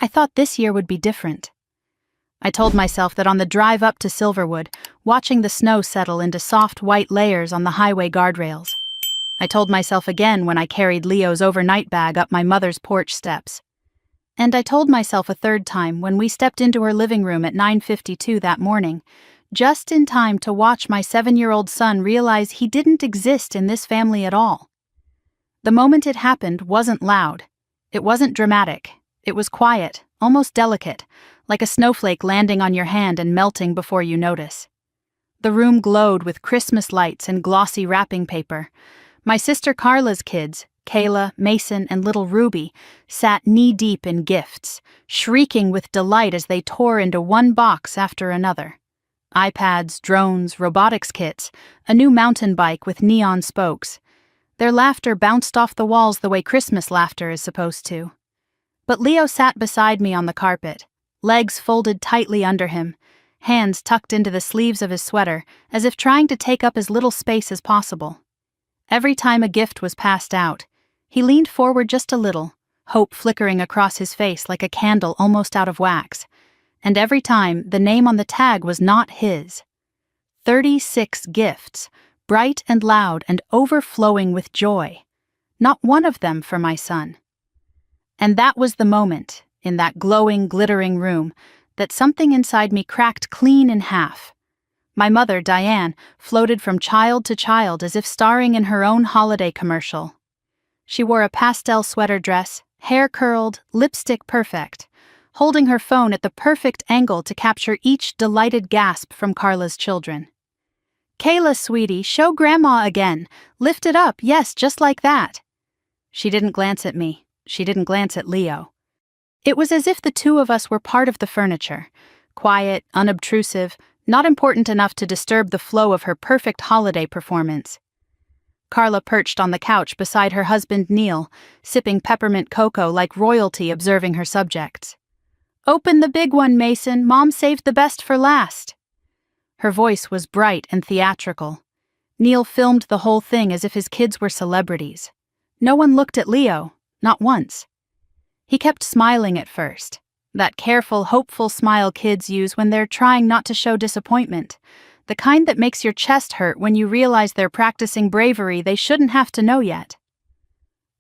I thought this year would be different. I told myself that on the drive up to Silverwood, watching the snow settle into soft white layers on the highway guardrails. I told myself again when I carried Leo's overnight bag up my mother's porch steps. And I told myself a third time when we stepped into her living room at 9:52 that morning, just in time to watch my 7-year-old son realize he didn't exist in this family at all. The moment it happened wasn't loud. It wasn't dramatic. It was quiet, almost delicate, like a snowflake landing on your hand and melting before you notice. The room glowed with Christmas lights and glossy wrapping paper. My sister Carla's kids, Kayla, Mason, and little Ruby, sat knee-deep in gifts, shrieking with delight as they tore into one box after another. iPads, drones, robotics kits, a new mountain bike with neon spokes. Their laughter bounced off the walls the way Christmas laughter is supposed to. But Leo sat beside me on the carpet, legs folded tightly under him, hands tucked into the sleeves of his sweater, as if trying to take up as little space as possible. Every time a gift was passed out, he leaned forward just a little, hope flickering across his face like a candle almost out of wax. And every time, the name on the tag was not his. 36 gifts, bright and loud and overflowing with joy. Not one of them for my son. And that was the moment, in that glowing, glittering room, that something inside me cracked clean in half. My mother, Diane, floated from child to child as if starring in her own holiday commercial. She wore a pastel sweater dress, hair curled, lipstick perfect, holding her phone at the perfect angle to capture each delighted gasp from Carla's children. "Kayla, sweetie, show Grandma again. Lift it up, yes, just like that." She didn't glance at me. She didn't glance at Leo. It was as if the two of us were part of the furniture, quiet, unobtrusive, not important enough to disturb the flow of her perfect holiday performance. Carla perched on the couch beside her husband Neil, sipping peppermint cocoa like royalty observing her subjects. "Open the big one, Mason. Mom saved the best for last." Her voice was bright and theatrical. Neil filmed the whole thing as if his kids were celebrities. No one looked at Leo. Not once. He kept smiling at first, that careful, hopeful smile kids use when they're trying not to show disappointment, the kind that makes your chest hurt when you realize they're practicing bravery they shouldn't have to know yet.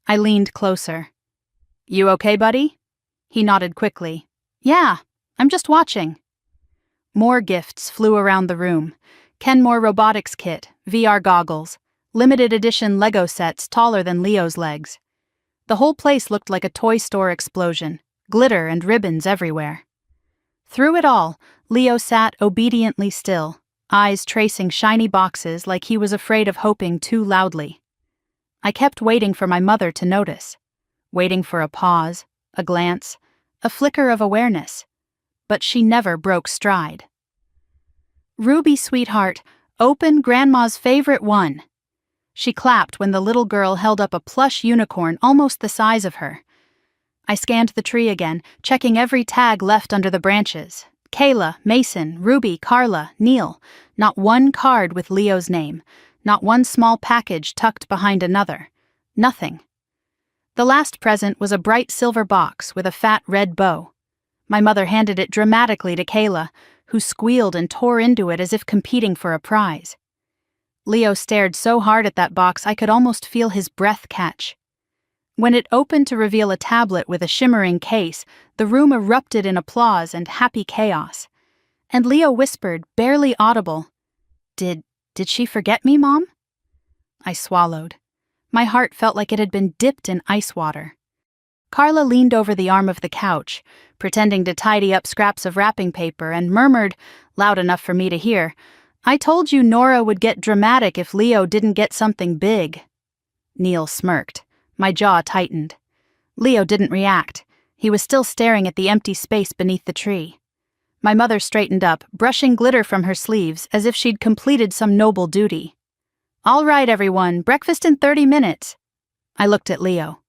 I leaned closer. "You okay, buddy?" He nodded quickly. "Yeah, I'm just watching." More gifts flew around the room. Kenmore robotics kit, VR goggles, limited edition Lego sets taller than Leo's legs. The whole place looked like a toy store explosion, glitter and ribbons everywhere. Through it all, Leo sat obediently still, eyes tracing shiny boxes like he was afraid of hoping too loudly. I kept waiting for my mother to notice, waiting for a pause, a glance, a flicker of awareness, but she never broke stride. "Ruby, sweetheart, open Grandma's favorite one." She clapped when the little girl held up a plush unicorn almost the size of her. I scanned the tree again, checking every tag left under the branches. Kayla, Mason, Ruby, Carla, Neil. Not one card with Leo's name. Not one small package tucked behind another. Nothing. The last present was a bright silver box with a fat red bow. My mother handed it dramatically to Kayla, who squealed and tore into it as if competing for a prize. Leo stared so hard at that box I could almost feel his breath catch. When it opened to reveal a tablet with a shimmering case, the room erupted in applause and happy chaos. And Leo whispered, barely audible, Did she forget me, Mom?" I swallowed. My heart felt like it had been dipped in ice water. Carla leaned over the arm of the couch, pretending to tidy up scraps of wrapping paper, and murmured, loud enough for me to hear, "I told you Nora would get dramatic if Leo didn't get something big." Neil smirked. My jaw tightened. Leo didn't react. He was still staring at the empty space beneath the tree. My mother straightened up, brushing glitter from her sleeves as if she'd completed some noble duty. "All right, everyone, breakfast in 30 minutes. I looked at Leo.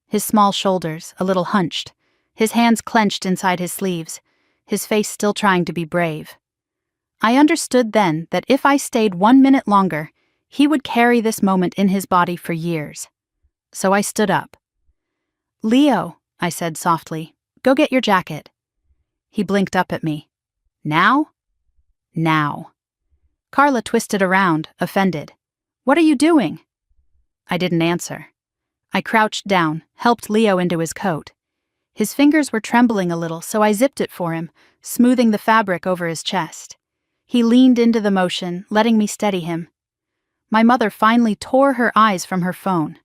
His small shoulders, a little hunched, his hands clenched inside his sleeves, his face still trying to be brave. I understood then that if I stayed 1 minute longer, he would carry this moment in his body for years. So I stood up. "Leo," I said softly, Go get your jacket. He blinked up at me. Now? Now. Carla twisted around, offended. What are you doing? I didn't answer. I crouched down, helped Leo into his coat. His fingers were trembling a little, so I zipped it for him, smoothing the fabric over his chest. He leaned into the motion, letting me steady him. My mother finally tore her eyes from her phone.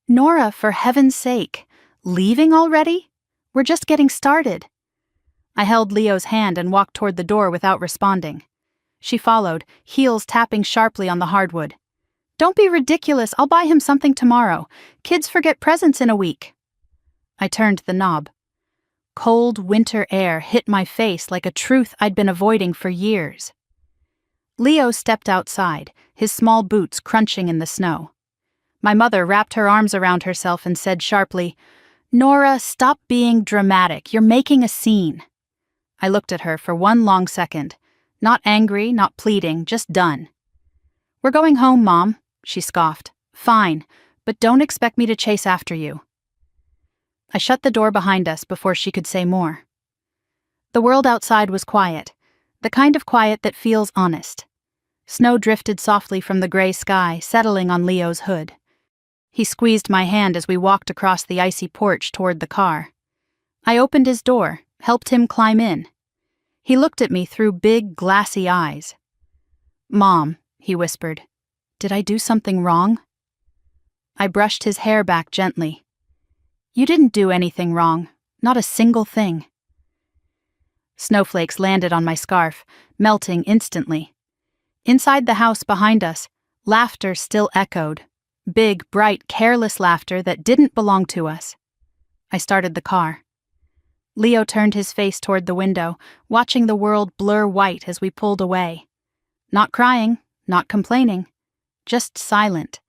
Nora, for heaven's sake, leaving already? We're just getting started. I held Leo's hand and walked toward the door without responding. She followed, heels tapping sharply on the hardwood. Don't be ridiculous, I'll buy him something tomorrow. Kids forget presents in a week. I turned the knob. Cold winter air hit my face like a truth I'd been avoiding for years. Leo stepped outside, his small boots crunching in the snow. My mother wrapped her arms around herself and said sharply, Nora, stop being dramatic. You're making a scene. I looked at her for one long second. Not angry, not pleading, just done. We're going home, Mom, she scoffed. Fine, but don't expect me to chase after you. I shut the door behind us before she could say more. The world outside was quiet, the kind of quiet that feels honest. Snow drifted softly from the gray sky, settling on Leo's hood. He squeezed my hand as we walked across the icy porch toward the car. I opened his door, helped him climb in. He looked at me through big, glassy eyes. Mom, he whispered, did I do something wrong? I brushed his hair back gently. You didn't do anything wrong, not a single thing. Snowflakes landed on my scarf, melting instantly. Inside the house behind us, laughter still echoed. Big, bright, careless laughter that didn't belong to us. I started the car. Leo turned his face toward the window, watching the world blur white as we pulled away. Not crying, not complaining, just silent.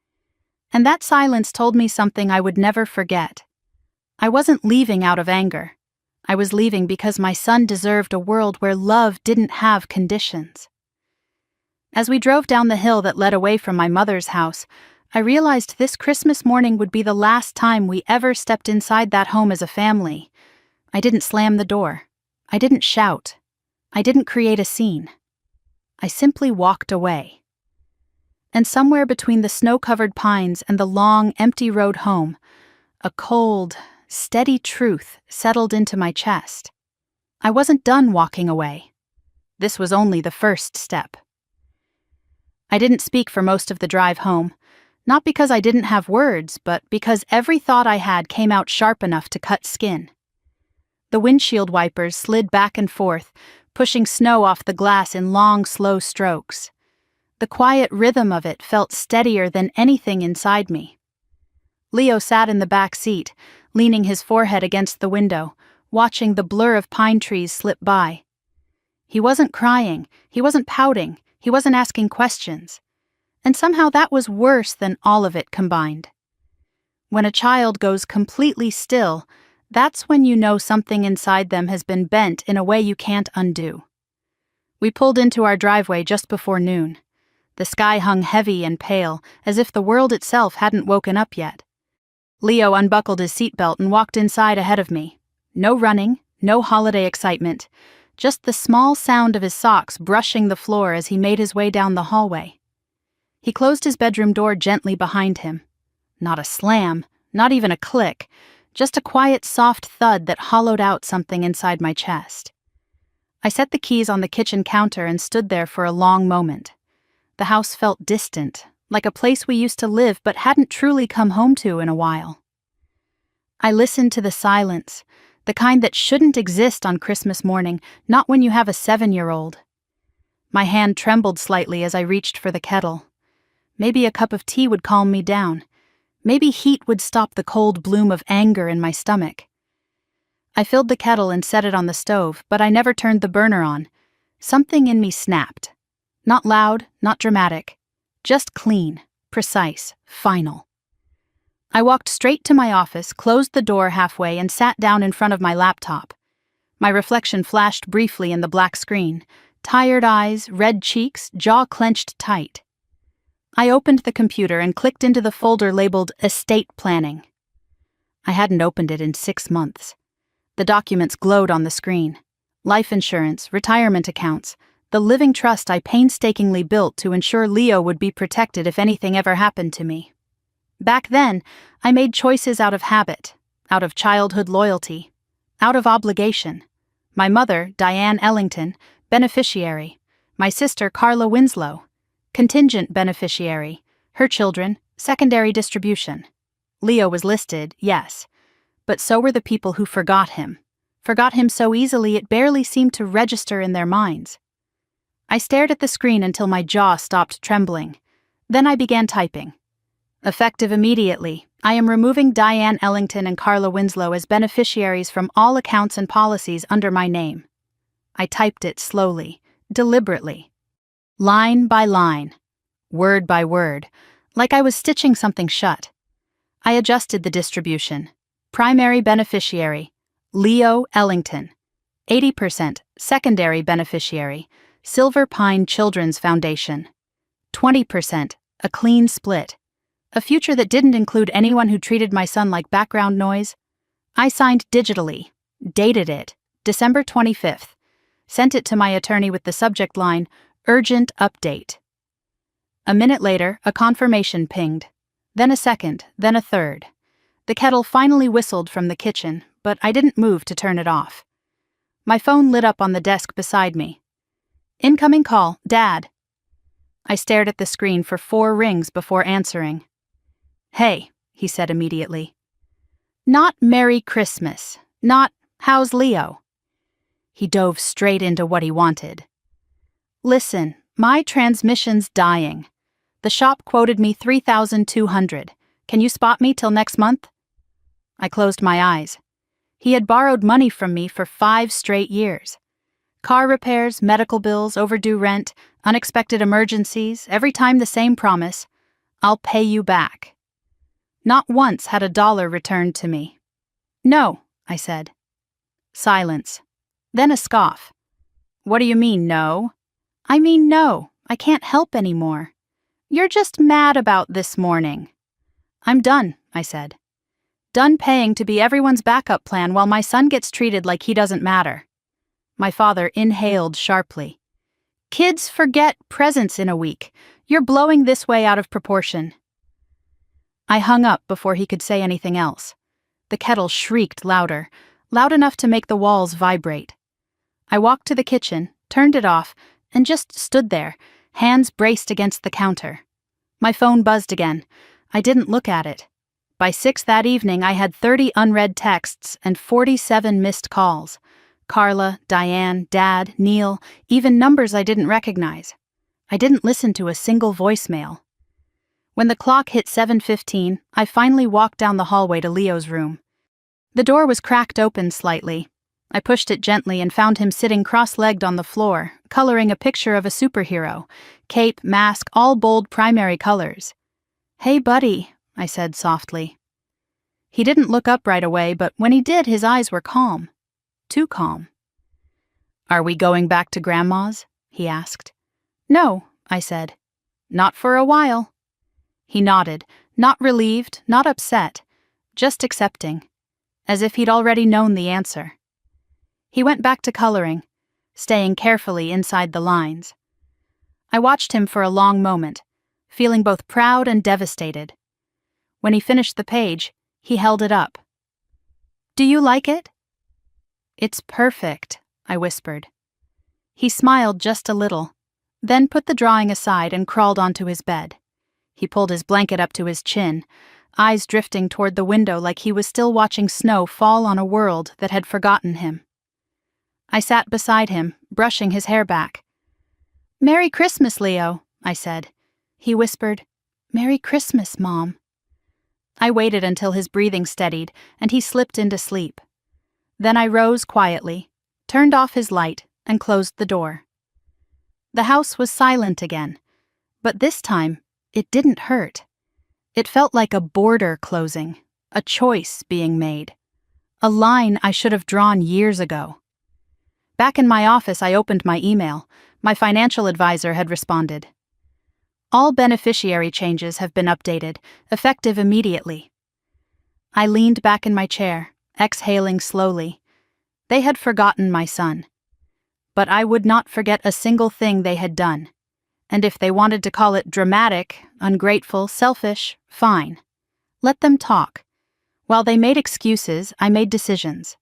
And that silence told me something I would never forget. I wasn't leaving out of anger. I was leaving because my son deserved a world where love didn't have conditions. As we drove down the hill that led away from my mother's house, I realized this Christmas morning would be the last time we ever stepped inside that home as a family. I didn't slam the door. I didn't shout. I didn't create a scene. I simply walked away. And somewhere between the snow-covered pines and the long, empty road home, a cold, steady truth settled into my chest. I wasn't done walking away. This was only the first step. I didn't speak for most of the drive home, not because I didn't have words, but because every thought I had came out sharp enough to cut skin. The windshield wipers slid back and forth, pushing snow off the glass in long, slow strokes. The quiet rhythm of it felt steadier than anything inside me. Leo sat in the back seat, leaning his forehead against the window, watching the blur of pine trees slip by. He wasn't crying, he wasn't pouting, he wasn't asking questions. And somehow that was worse than all of it combined. When a child goes completely still, that's when you know something inside them has been bent in a way you can't undo. We pulled into our driveway just before noon. The sky hung heavy and pale, as if the world itself hadn't woken up yet. Leo unbuckled his seatbelt and walked inside ahead of me. No running, no holiday excitement, just the small sound of his socks brushing the floor as he made his way down the hallway. He closed his bedroom door gently behind him. Not a slam, not even a click, just a quiet, soft thud that hollowed out something inside my chest. I set the keys on the kitchen counter and stood there for a long moment. The house felt distant, like a place we used to live but hadn't truly come home to in a while. I listened to the silence, the kind that shouldn't exist on Christmas morning, not when you have a 7-year-old. My hand trembled slightly as I reached for the kettle. Maybe a cup of tea would calm me down. Maybe heat would stop the cold bloom of anger in my stomach. I filled the kettle and set it on the stove, but I never turned the burner on. Something in me snapped. Not loud, not dramatic. Just clean, precise, final. I walked straight to my office, closed the door halfway, and sat down in front of my laptop. My reflection flashed briefly in the black screen. Tired eyes, red cheeks, jaw clenched tight. I opened the computer and clicked into the folder labeled Estate Planning. I hadn't opened it in 6 months. The documents glowed on the screen. Life insurance, retirement accounts, the living trust I painstakingly built to ensure Leo would be protected if anything ever happened to me. Back then, I made choices out of habit, out of childhood loyalty, out of obligation. My mother, Diane Ellington, beneficiary. My sister, Carla Winslow, contingent beneficiary. Her children, secondary distribution. Leo was listed, yes, but so were the people who forgot him so easily it barely seemed to register in their minds. I stared at the screen until my jaw stopped trembling. Then I began typing. Effective immediately, I am removing Diane Ellington and Carla Winslow as beneficiaries from all accounts and policies under my name. I typed it slowly, deliberately, line by line, word by word, like I was stitching something shut. I adjusted the distribution. Primary beneficiary, Leo Ellington. 80% secondary beneficiary, Silver Pine Children's Foundation. 20% a clean split. A future that didn't include anyone who treated my son like background noise. I signed digitally, dated it, December 25th. Sent it to my attorney with the subject line, Urgent Update. A minute later, a confirmation pinged. Then a second, then a third. The kettle finally whistled from the kitchen, but I didn't move to turn it off. My phone lit up on the desk beside me. Incoming call, Dad. I stared at the screen for 4 rings before answering. Hey, he said immediately. Not Merry Christmas, not how's Leo? He dove straight into what he wanted. Listen, my transmission's dying. The shop quoted me $3,200. Can you spot me till next month? I closed my eyes. He had borrowed money from me for 5 straight years. Car repairs, medical bills, overdue rent, unexpected emergencies, every time the same promise, I'll pay you back. Not once had $1 returned to me. No, I said. Silence. Then a scoff. What do you mean, no? I mean, no, I can't help anymore. You're just mad about this morning. I'm done, I said. Done paying to be everyone's backup plan while my son gets treated like he doesn't matter. My father inhaled sharply. Kids forget presents in a week. You're blowing this way out of proportion. I hung up before he could say anything else. The kettle shrieked louder, loud enough to make the walls vibrate. I walked to the kitchen, turned it off, and just stood there, hands braced against the counter. My phone buzzed again. I didn't look at it. By 6 that evening, I had 30 unread texts and 47 missed calls. Carla, Diane, Dad, Neil, even numbers I didn't recognize. I didn't listen to a single voicemail. When the clock hit 7:15, I finally walked down the hallway to Leo's room. The door was cracked open slightly. I pushed it gently and found him sitting cross-legged on the floor, coloring a picture of a superhero, cape, mask, all bold primary colors. Hey, buddy, I said softly. He didn't look up right away, but when he did, his eyes were calm. Too calm. Are we going back to Grandma's? He asked. No, I said. Not for a while. He nodded, not relieved, not upset, just accepting, as if he'd already known the answer. He went back to coloring, staying carefully inside the lines. I watched him for a long moment, feeling both proud and devastated. When he finished the page, he held it up. Do you like it? It's perfect, I whispered. He smiled just a little, then put the drawing aside and crawled onto his bed. He pulled his blanket up to his chin, eyes drifting toward the window like he was still watching snow fall on a world that had forgotten him. I sat beside him, brushing his hair back. Merry Christmas, Leo, I said. He whispered, Merry Christmas, Mom. I waited until his breathing steadied and he slipped into sleep. Then I rose quietly, turned off his light, and closed the door. The house was silent again, but this time, it didn't hurt. It felt like a border closing, a choice being made, a line I should have drawn years ago. Back in my office, I opened my email. My financial advisor had responded. All beneficiary changes have been updated, effective immediately. I leaned back in my chair, exhaling slowly. They had forgotten my son. But I would not forget a single thing they had done. And if they wanted to call it dramatic, ungrateful, selfish, fine. Let them talk. While they made excuses, I made decisions.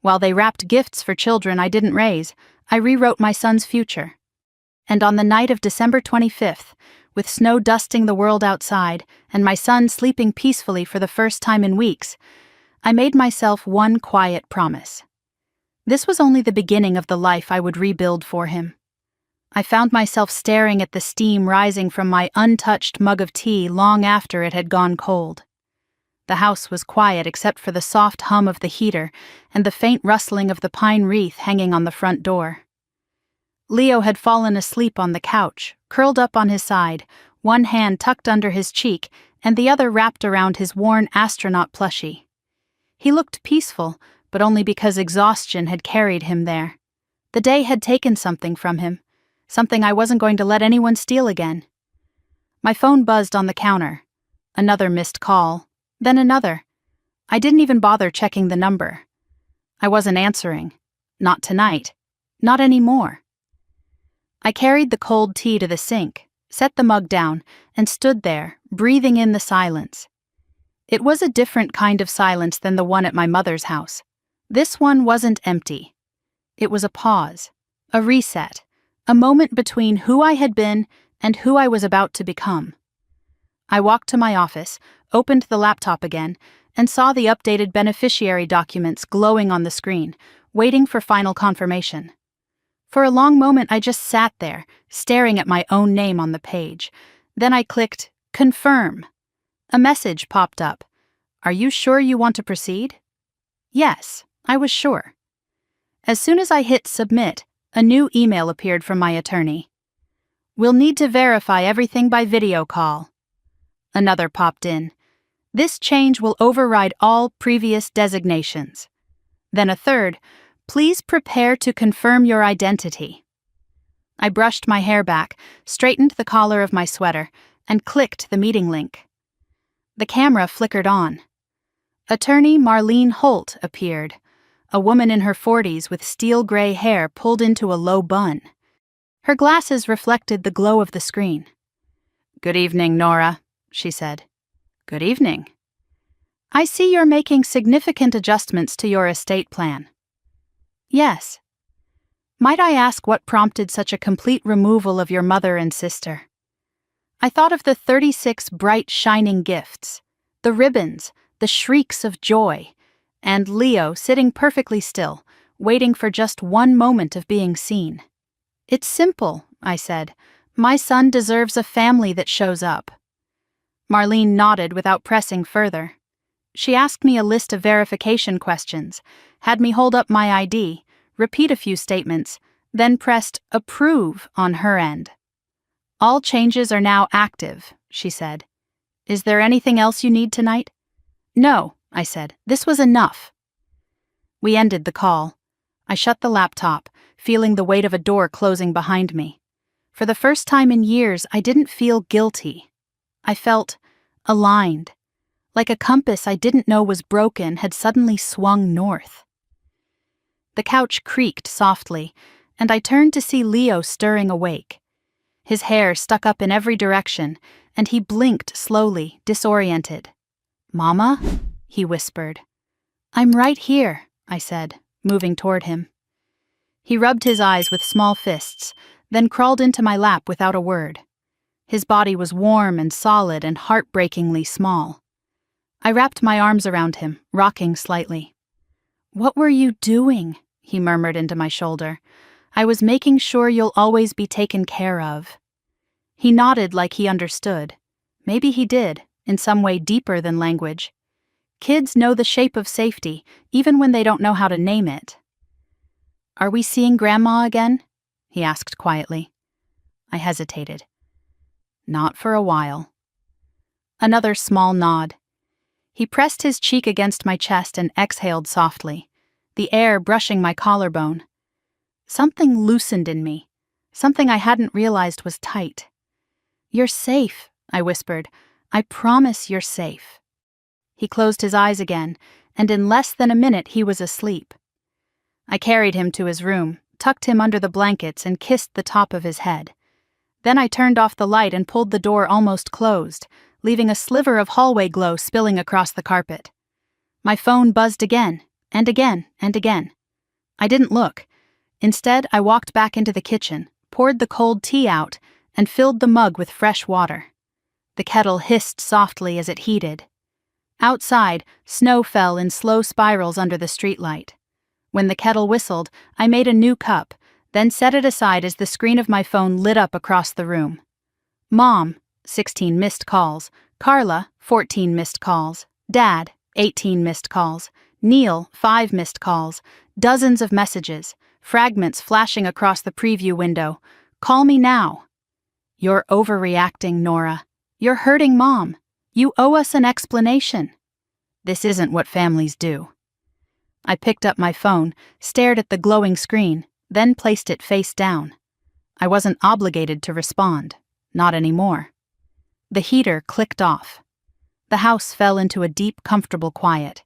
While they wrapped gifts for children I didn't raise, I rewrote my son's future. And on the night of December 25th, with snow dusting the world outside and my son sleeping peacefully for the first time in weeks, I made myself one quiet promise. This was only the beginning of the life I would rebuild for him. I found myself staring at the steam rising from my untouched mug of tea long after it had gone cold. The house was quiet except for the soft hum of the heater and the faint rustling of the pine wreath hanging on the front door. Leo had fallen asleep on the couch, curled up on his side, one hand tucked under his cheek and the other wrapped around his worn astronaut plushie. He looked peaceful, but only because exhaustion had carried him there. The day had taken something from him, something I wasn't going to let anyone steal again. My phone buzzed on the counter. Another missed call, then another. I didn't even bother checking the number. I wasn't answering. Not tonight. Not anymore. I carried the cold tea to the sink, set the mug down, and stood there, breathing in the silence. It was a different kind of silence than the one at my mother's house. This one wasn't empty. It was a pause, a reset, a moment between who I had been and who I was about to become. I walked to my office, opened the laptop again, and saw the updated beneficiary documents glowing on the screen, waiting for final confirmation. For a long moment I just sat there, staring at my own name on the page. Then I clicked, Confirm. A message popped up. Are you sure you want to proceed? Yes, I was sure. As soon as I hit Submit, a new email appeared from my attorney. We'll need to verify everything by video call. Another popped in. This change will override all previous designations. Then a third, please prepare to confirm your identity. I brushed my hair back, straightened the collar of my sweater, and clicked the meeting link. The camera flickered on. Attorney Marlene Holt appeared, a woman in her 40s with steel-gray hair pulled into a low bun. Her glasses reflected the glow of the screen. Good evening, Nora, she said. Good evening. I see you're making significant adjustments to your estate plan. Yes. Might I ask what prompted such a complete removal of your mother and sister? I thought of the 36 bright, shining gifts, the ribbons, the shrieks of joy, and Leo sitting perfectly still, waiting for just one moment of being seen. It's simple, I said. My son deserves a family that shows up. Marlene nodded without pressing further. She asked me a list of verification questions, had me hold up my ID, repeat a few statements, then pressed Approve on her end. All changes are now active, she said. Is there anything else you need tonight? No, I said. This was enough. We ended the call. I shut the laptop, feeling the weight of a door closing behind me. For the first time in years, I didn't feel guilty. I felt aligned, like a compass I didn't know was broken had suddenly swung north. The couch creaked softly, and I turned to see Leo stirring awake. His hair stuck up in every direction, and he blinked slowly, disoriented. Mama? He whispered. I'm right here, I said, moving toward him. He rubbed his eyes with small fists, then crawled into my lap without a word. His body was warm and solid and heartbreakingly small. I wrapped my arms around him, rocking slightly. What were you doing? He murmured into my shoulder. I was making sure you'll always be taken care of. He nodded like he understood. Maybe he did, in some way deeper than language. Kids know the shape of safety, even when they don't know how to name it. Are we seeing Grandma again? He asked quietly. I hesitated. Not for a while. Another small nod. He pressed his cheek against my chest and exhaled softly, the air brushing my collarbone. Something loosened in me, something I hadn't realized was tight. You're safe, I whispered. I promise you're safe. He closed his eyes again, and in less than a minute he was asleep. I carried him to his room, tucked him under the blankets, and kissed the top of his head. Then I turned off the light and pulled the door almost closed, leaving a sliver of hallway glow spilling across the carpet. My phone buzzed again, and again, and again. I didn't look. Instead, I walked back into the kitchen, poured the cold tea out, and filled the mug with fresh water. The kettle hissed softly as it heated. Outside, snow fell in slow spirals under the streetlight. When the kettle whistled, I made a new cup, then set it aside as the screen of my phone lit up across the room. Mom, 16 missed calls. Carla, 14 missed calls. Dad, 18 missed calls. Neil, 5 missed calls. Dozens of messages, fragments flashing across the preview window. Call me now. You're overreacting, Nora. You're hurting Mom. You owe us an explanation. This isn't what families do. I picked up my phone, stared at the glowing screen, then placed it face down. I wasn't obligated to respond. Not anymore. The heater clicked off. The house fell into a deep, comfortable quiet.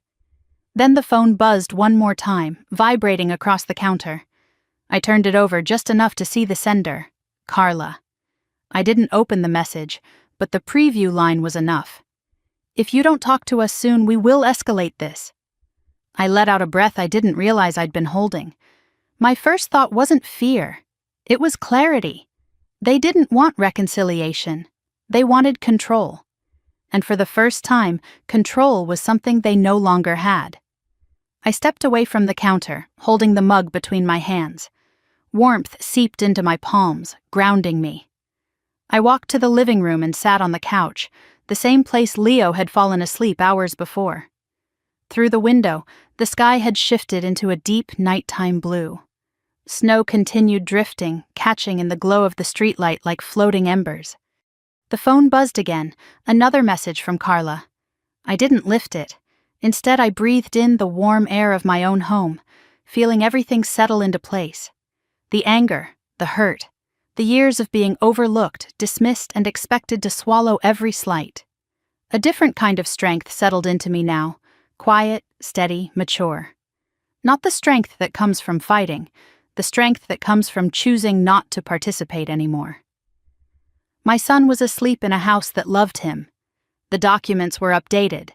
Then the phone buzzed one more time, vibrating across the counter. I turned it over just enough to see the sender, Carla. I didn't open the message, but the preview line was enough. If you don't talk to us soon, we will escalate this. I let out a breath I didn't realize I'd been holding. My first thought wasn't fear. It was clarity. They didn't want reconciliation. They wanted control. And for the first time, control was something they no longer had. I stepped away from the counter, holding the mug between my hands. Warmth seeped into my palms, grounding me. I walked to the living room and sat on the couch, the same place Leo had fallen asleep hours before. Through the window, the sky had shifted into a deep nighttime blue. Snow continued drifting, catching in the glow of the streetlight like floating embers. The phone buzzed again, another message from Carla. I didn't lift it. Instead, I breathed in the warm air of my own home, feeling everything settle into place. The anger, the hurt, the years of being overlooked, dismissed, and expected to swallow every slight. A different kind of strength settled into me now, quiet, steady, mature. Not the strength that comes from fighting, the strength that comes from choosing not to participate anymore. My son was asleep in a house that loved him. The documents were updated.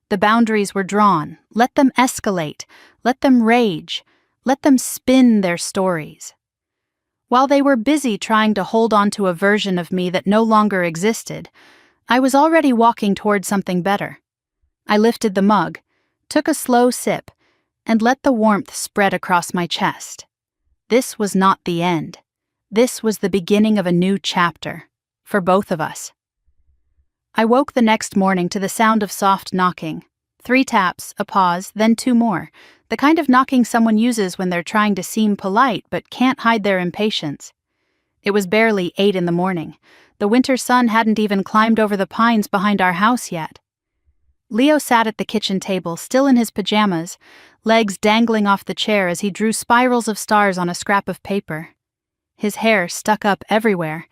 The boundaries were drawn. Let them escalate. Let them rage. Let them spin their stories. While they were busy trying to hold on to a version of me that no longer existed, I was already walking toward something better. I lifted the mug, took a slow sip, and let the warmth spread across my chest. This was not the end. This was the beginning of a new chapter, for both of us. I woke the next morning to the sound of soft knocking. 3 taps, a pause, then 2 more, the kind of knocking someone uses when they're trying to seem polite but can't hide their impatience. It was barely 8 in the morning. The winter sun hadn't even climbed over the pines behind our house yet. Leo sat at the kitchen table, still in his pajamas, legs dangling off the chair as he drew spirals of stars on a scrap of paper. His hair stuck up everywhere,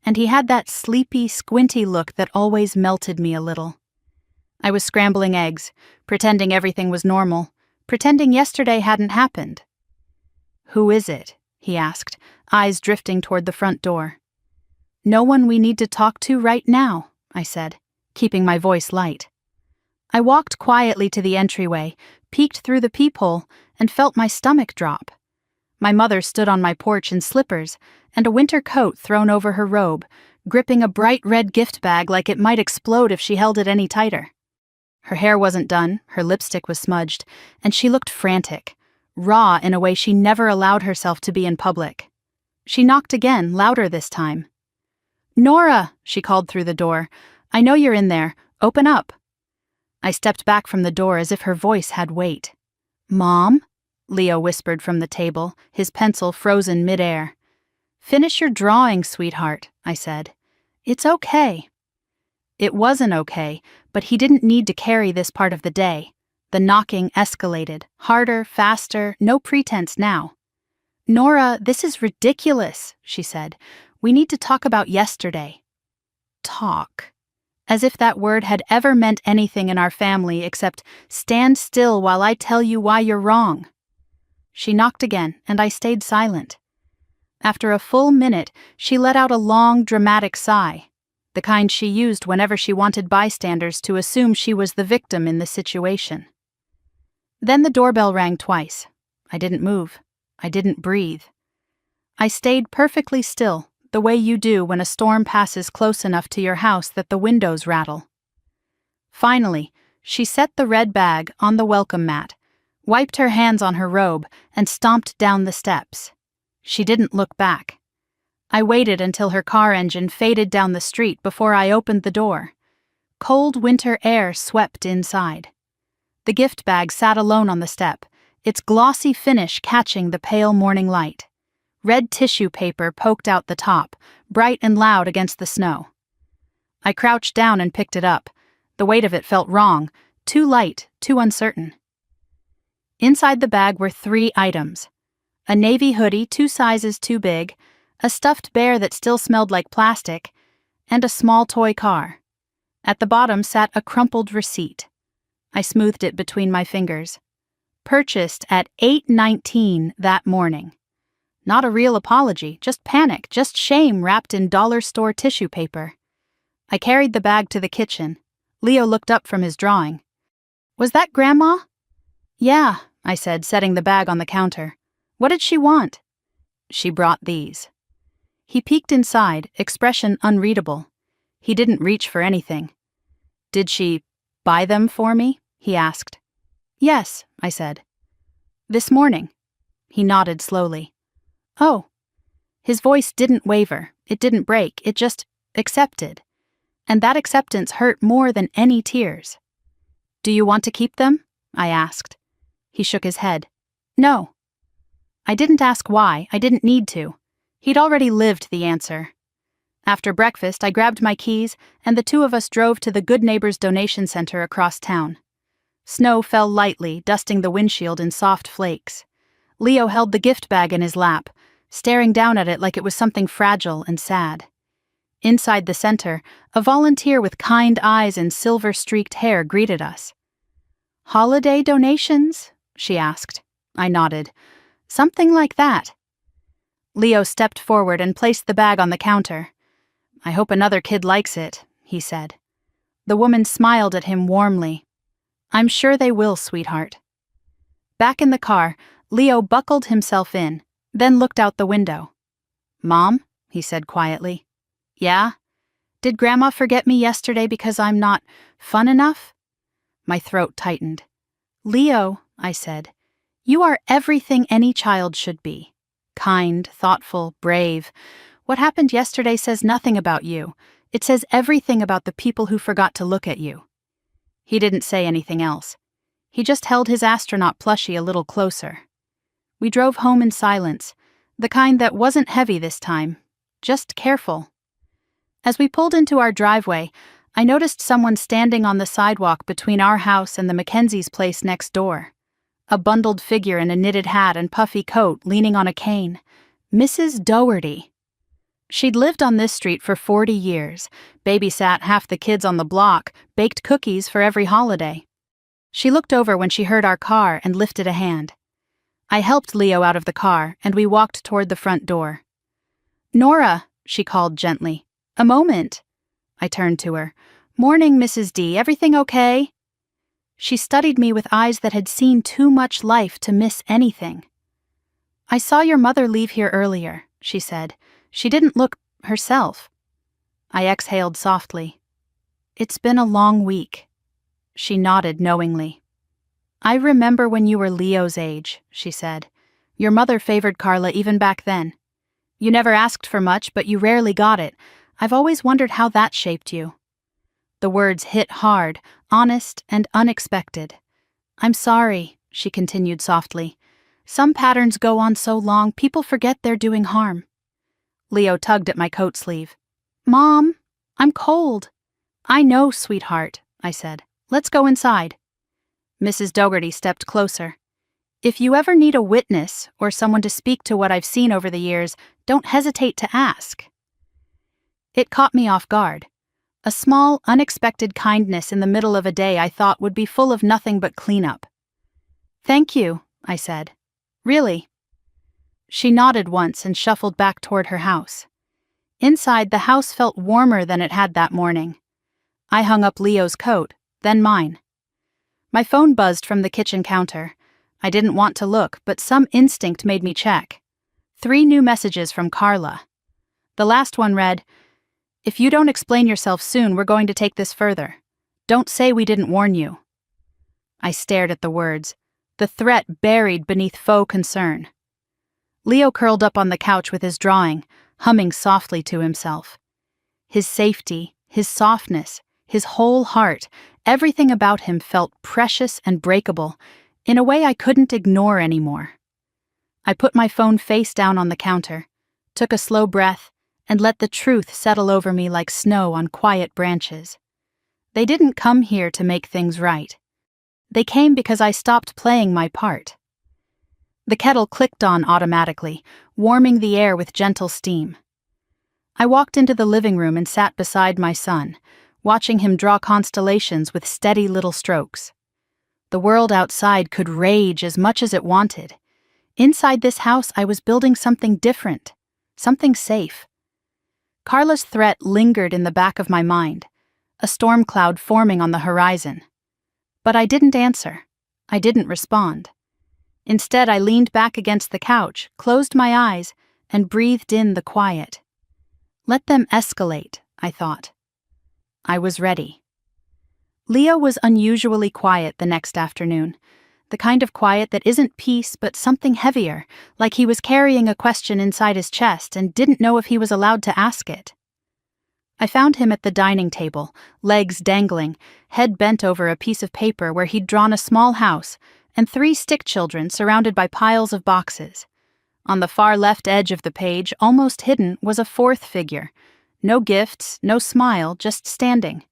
and he had that sleepy, squinty look that always melted me a little. I was scrambling eggs, pretending everything was normal, pretending yesterday hadn't happened. "Who is it?" he asked, eyes drifting toward the front door. "No one we need to talk to right now," I said, keeping my voice light. I walked quietly to the entryway, peeked through the peephole, and felt my stomach drop. My mother stood on my porch in slippers and a winter coat thrown over her robe, gripping a bright red gift bag like it might explode if she held it any tighter. Her hair wasn't done, her lipstick was smudged, and she looked frantic, raw in a way she never allowed herself to be in public. She knocked again, louder this time. "Nora," she called through the door. "I know you're in there. Open up." I stepped back from the door as if her voice had weight. "Mom?" Leo whispered from the table, his pencil frozen mid-air. "Finish your drawing, sweetheart," I said. "It's okay." It wasn't okay, but he didn't need to carry this part of the day. The knocking escalated, harder, faster, no pretense now. "Nora, this is ridiculous," she said. "We need to talk about yesterday." Talk. As if that word had ever meant anything in our family except stand still while I tell you why you're wrong. She knocked again, and I stayed silent. After a full minute, she let out a long, dramatic sigh, the kind she used whenever she wanted bystanders to assume she was the victim in the situation. Then the doorbell rang twice. I didn't move. I didn't breathe. I stayed perfectly still, the way you do when a storm passes close enough to your house that the windows rattle. Finally, she set the red bag on the welcome mat, wiped her hands on her robe, and stomped down the steps. She didn't look back. I waited until her car engine faded down the street before I opened the door. Cold winter air swept inside. The gift bag sat alone on the step, its glossy finish catching the pale morning light. Red tissue paper poked out the top, bright and loud against the snow. I crouched down and picked it up. The weight of it felt wrong, too light, too uncertain. Inside the bag were 3 items: a navy hoodie 2 sizes too big, a stuffed bear that still smelled like plastic, and a small toy car. At the bottom sat a crumpled receipt. I smoothed it between my fingers. Purchased at 8:19 that morning. Not a real apology, just panic, just shame wrapped in dollar store tissue paper. I carried the bag to the kitchen. Leo looked up from his drawing. "Was that Grandma?" "Yeah," I said, setting the bag on the counter. "What did she want?" "She brought these." He peeked inside, expression unreadable. He didn't reach for anything. "Did she buy them for me?" he asked. "Yes," I said. "This morning." He nodded slowly. "Oh." His voice didn't waver, it didn't break, it just accepted. And that acceptance hurt more than any tears. "Do you want to keep them?" I asked. He shook his head. "No." I didn't ask why, I didn't need to. He'd already lived the answer. After breakfast, I grabbed my keys, and the 2 of us drove to the Good Neighbors Donation Center across town. Snow fell lightly, dusting the windshield in soft flakes. Leo held the gift bag in his lap, staring down at it like it was something fragile and sad. Inside the center, a volunteer with kind eyes and silver-streaked hair greeted us. "Holiday donations?" she asked. I nodded. "Something like that." Leo stepped forward and placed the bag on the counter. "I hope another kid likes it," he said. The woman smiled at him warmly. "I'm sure they will, sweetheart." Back in the car, Leo buckled himself in, then looked out the window. "Mom?" he said quietly. "Yeah? Did Grandma forget me yesterday because I'm not fun enough?" My throat tightened. "Leo," I said, "you are everything any child should be. Kind, thoughtful, brave. What happened yesterday says nothing about you. It says everything about the people who forgot to look at you." He didn't say anything else. He just held his astronaut plushie a little closer. We drove home in silence, the kind that wasn't heavy this time, just careful. As we pulled into our driveway, I noticed someone standing on the sidewalk between our house and the Mackenzie's place next door. A bundled figure in a knitted hat and puffy coat leaning on a cane. Mrs. Doherty. She'd lived on this street for 40 years, babysat half the kids on the block, baked cookies for every holiday. She looked over when she heard our car and lifted a hand. I helped Leo out of the car, and we walked toward the front door. "Nora," she called gently. "A moment." I turned to her. "Morning, Mrs. D. Everything okay?" She studied me with eyes that had seen too much life to miss anything. "I saw your mother leave here earlier," she said. "She didn't look herself." I exhaled softly. "It's been a long week." She nodded knowingly. "I remember when you were Leo's age," she said. "Your mother favored Carla even back then. You never asked for much, but you rarely got it. I've always wondered how that shaped you." The words hit hard, honest, and unexpected. "I'm sorry," she continued softly. "Some patterns go on so long, people forget they're doing harm." Leo tugged at my coat sleeve. "Mom, I'm cold." "I know, sweetheart," I said. "Let's go inside." Mrs. Dougherty stepped closer. "If you ever need a witness or someone to speak to what I've seen over the years, don't hesitate to ask." It caught me off guard. A small, unexpected kindness in the middle of a day I thought would be full of nothing but cleanup. "Thank you," I said. Really?" She nodded once and shuffled back toward her house. Inside, the house felt warmer than it had that morning. I hung up Leo's coat, then mine. My phone buzzed from the kitchen counter. I didn't want to look, but some instinct made me check. 3 new messages from Carla. The last one read, "If you don't explain yourself soon, we're going to take this further. Don't say we didn't warn you." I stared at the words, the threat buried beneath faux concern. Leo curled up on the couch with his drawing, humming softly to himself. His safety, his softness, his whole heart, everything about him felt precious and breakable, in a way I couldn't ignore anymore. I put my phone face down on the counter, took a slow breath, and let the truth settle over me like snow on quiet branches. They didn't come here to make things right. They came because I stopped playing my part. The kettle clicked on automatically, warming the air with gentle steam. I walked into the living room and sat beside my son, watching him draw constellations with steady little strokes. The world outside could rage as much as it wanted. Inside this house, I was building something different, something safe. Carla's threat lingered in the back of my mind, a storm cloud forming on the horizon. But I didn't answer. I didn't respond. Instead, I leaned back against the couch, closed my eyes, and breathed in the quiet. Let them escalate, I thought. I was ready. Leo was unusually quiet the next afternoon, the kind of quiet that isn't peace but something heavier, like he was carrying a question inside his chest and didn't know if he was allowed to ask it. I found him at the dining table, legs dangling, head bent over a piece of paper where he'd drawn a small house and 3 stick children surrounded by piles of boxes. On the far left edge of the page, almost hidden, was a 4th figure. No gifts, no smile, just standing.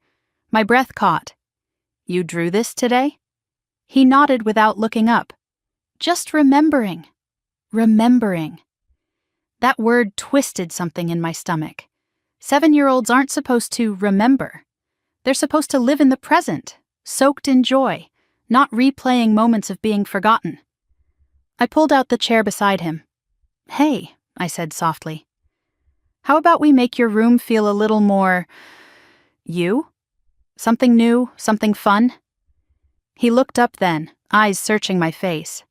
My breath caught. "You drew this today?" He nodded without looking up. "Just remembering. Remembering." That word twisted something in my stomach. 7-year-olds aren't supposed to remember. They're supposed to live in the present, soaked in joy, not replaying moments of being forgotten. I pulled out the chair beside him. "Hey," I said softly. "How about we make your room feel a little more... you? Something new, something fun?" He looked up then, eyes searching my face.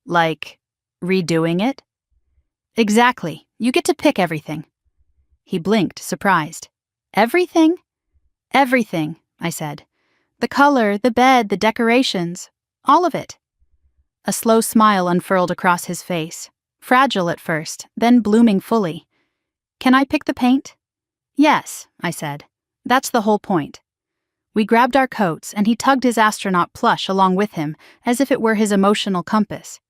"Like, redoing it?" "Exactly. You get to pick everything." He blinked, surprised. "Everything?" "Everything," I said. "The color, the bed, the decorations, all of it." A slow smile unfurled across his face, fragile at first, then blooming fully. "Can I pick the paint?" "Yes," I said. "That's the whole point." We grabbed our coats, and he tugged his astronaut plush along with him, as if it were his emotional compass.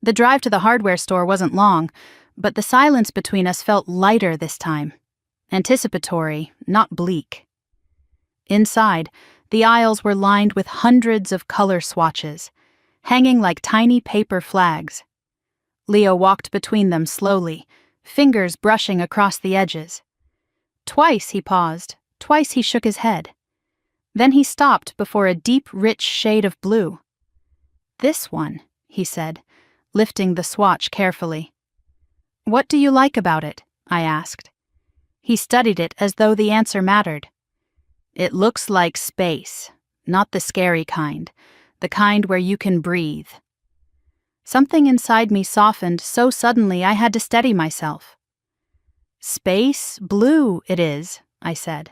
The drive to the hardware store wasn't long, but the silence between us felt lighter this time. Anticipatory, not bleak. Inside, the aisles were lined with hundreds of color swatches, hanging like tiny paper flags. Leo walked between them slowly, fingers brushing across the edges. Twice he paused, twice he shook his head. Then he stopped before a deep, rich shade of blue. "This one," he said, lifting the swatch carefully. "What do you like about it?" I asked. He studied it as though the answer mattered. "It looks like space, not the scary kind, the kind where you can breathe." Something inside me softened so suddenly I had to steady myself. "Space blue it is," I said.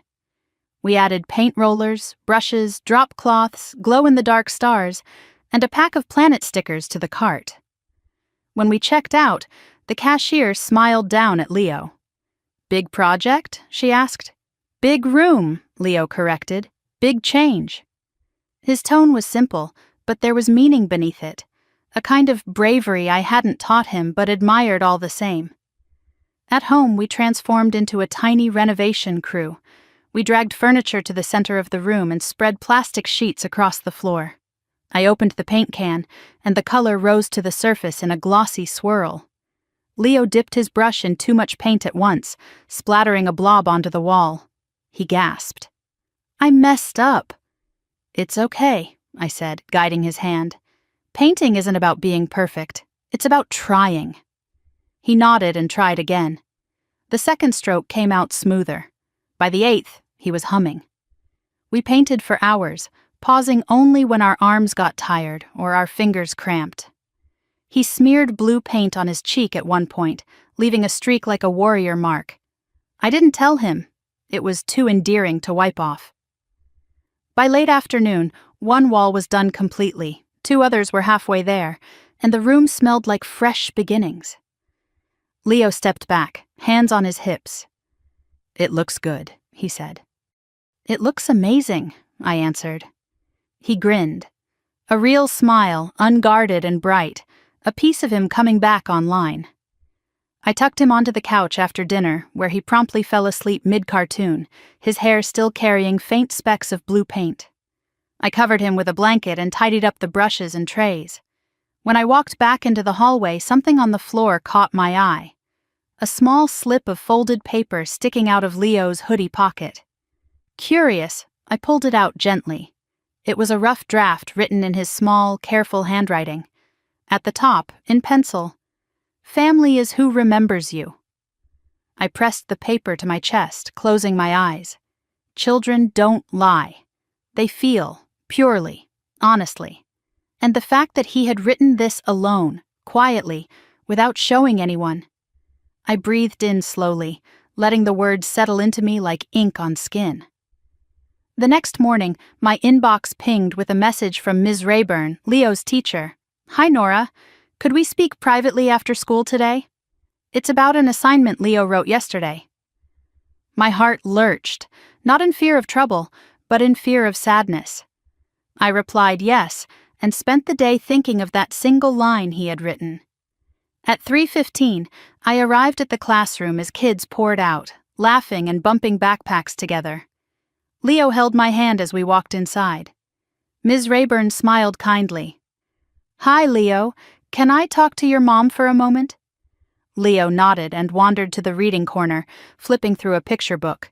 We added paint rollers, brushes, drop cloths, glow-in-the-dark stars, and a pack of planet stickers to the cart. When we checked out, the cashier smiled down at Leo. "Big project?" she asked. "Big room," Leo corrected. "Big change." His tone was simple, but there was meaning beneath it, a kind of bravery I hadn't taught him but admired all the same. At home, we transformed into a tiny renovation crew. We dragged furniture to the center of the room and spread plastic sheets across the floor. I opened the paint can, and the color rose to the surface in a glossy swirl. Leo dipped his brush in too much paint at once, splattering a blob onto the wall. He gasped. "I messed up." "It's okay," I said, guiding his hand. "Painting isn't about being perfect. It's about trying. He nodded and tried again. The second stroke came out smoother. By the eighth, he was humming. We painted for hours, pausing only when our arms got tired or our fingers cramped. He smeared blue paint on his cheek at one point, leaving a streak like a warrior mark. I didn't tell him. It was too endearing to wipe off. By late afternoon, one wall was done completely, 2 others were halfway there, and the room smelled like fresh beginnings. Leo stepped back, hands on his hips. "It looks good," he said. "It looks amazing," I answered. He grinned. A real smile, unguarded and bright, a piece of him coming back online. I tucked him onto the couch after dinner, where he promptly fell asleep mid-cartoon, his hair still carrying faint specks of blue paint. I covered him with a blanket and tidied up the brushes and trays. When I walked back into the hallway, something on the floor caught my eye. A small slip of folded paper sticking out of Leo's hoodie pocket. Curious, I pulled it out gently. It was a rough draft written in his small, careful handwriting. At the top, in pencil, "Family is who remembers you." I pressed the paper to my chest, closing my eyes. Children don't lie. They feel, purely, honestly. And the fact that he had written this alone, quietly, without showing anyone. I breathed in slowly, letting the words settle into me like ink on skin. The next morning, my inbox pinged with a message from Ms. Rayburn, Leo's teacher. "Hi, Nora. Could we speak privately after school today? It's about an assignment Leo wrote yesterday." My heart lurched, not in fear of trouble, but in fear of sadness. I replied yes, and spent the day thinking of that single line he had written. At 3:15, I arrived at the classroom as kids poured out, laughing and bumping backpacks together. Leo held my hand as we walked inside. Ms. Rayburn smiled kindly. "Hi, Leo. Can I talk to your mom for a moment?" Leo nodded and wandered to the reading corner, flipping through a picture book.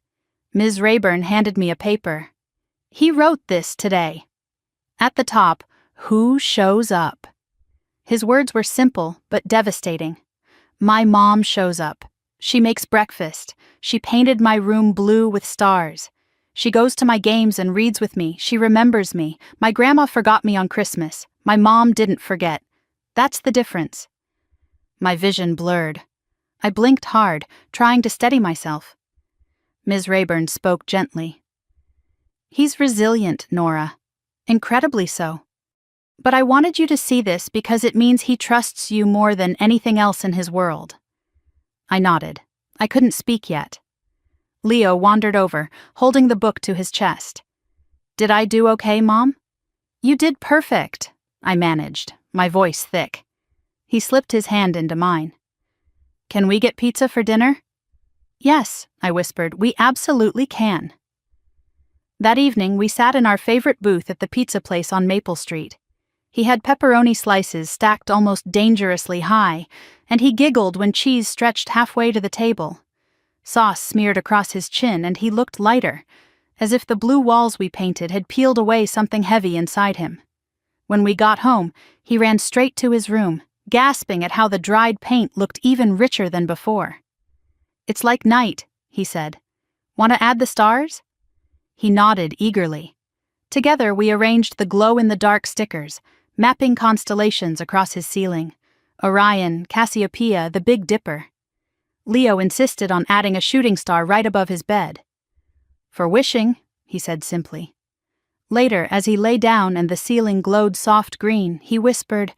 Ms. Rayburn handed me a paper. "He wrote this today." At the top, "Who shows up?" His words were simple but devastating. My mom shows up. She makes breakfast. She painted my room blue with stars. She goes to my games and reads with me. She remembers me. My grandma forgot me on Christmas. My mom didn't forget. That's the difference. My vision blurred. I blinked hard, trying to steady myself. Ms. Rayburn spoke gently. "He's resilient, Nora. Incredibly so. But I wanted you to see this because it means he trusts you more than anything else in his world." I nodded. I couldn't speak yet. Leo wandered over, holding the book to his chest. "Did I do okay, Mom?" "You did perfect," I managed, my voice thick. He slipped his hand into mine. "Can we get pizza for dinner?" "Yes," I whispered, "we absolutely can." That evening, we sat in our favorite booth at the pizza place on Maple Street. He had pepperoni slices stacked almost dangerously high, and he giggled when cheese stretched halfway to the table. Sauce smeared across his chin, and he looked lighter, as if the blue walls we painted had peeled away something heavy inside him. When we got home, he ran straight to his room, gasping at how the dried paint looked even richer than before. "It's like night," he said. "Want to add the stars?" He nodded eagerly. Together we arranged the glow-in-the-dark stickers, mapping constellations across his ceiling. Orion, Cassiopeia, the Big Dipper. Leo insisted on adding a shooting star right above his bed. "For wishing," he said simply. Later, as he lay down and the ceiling glowed soft green, he whispered,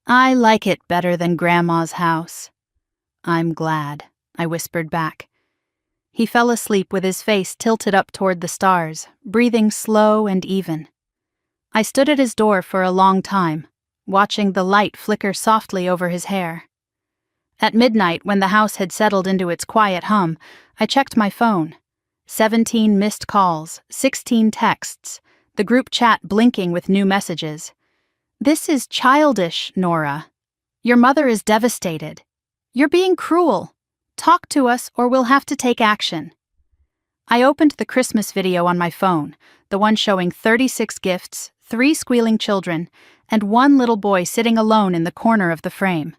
"I like it better than Grandma's house." "I'm glad," I whispered back. He fell asleep with his face tilted up toward the stars, breathing slow and even. I stood at his door for a long time, watching the light flicker softly over his hair. At midnight, when the house had settled into its quiet hum, I checked my phone. 17 missed calls, 16 texts, the group chat blinking with new messages. "This is childish, Nora. Your mother is devastated. You're being cruel. Talk to us or we'll have to take action." I opened the Christmas video on my phone, the one showing 36 gifts, 3 squealing children, and 1 little boy sitting alone in the corner of the frame.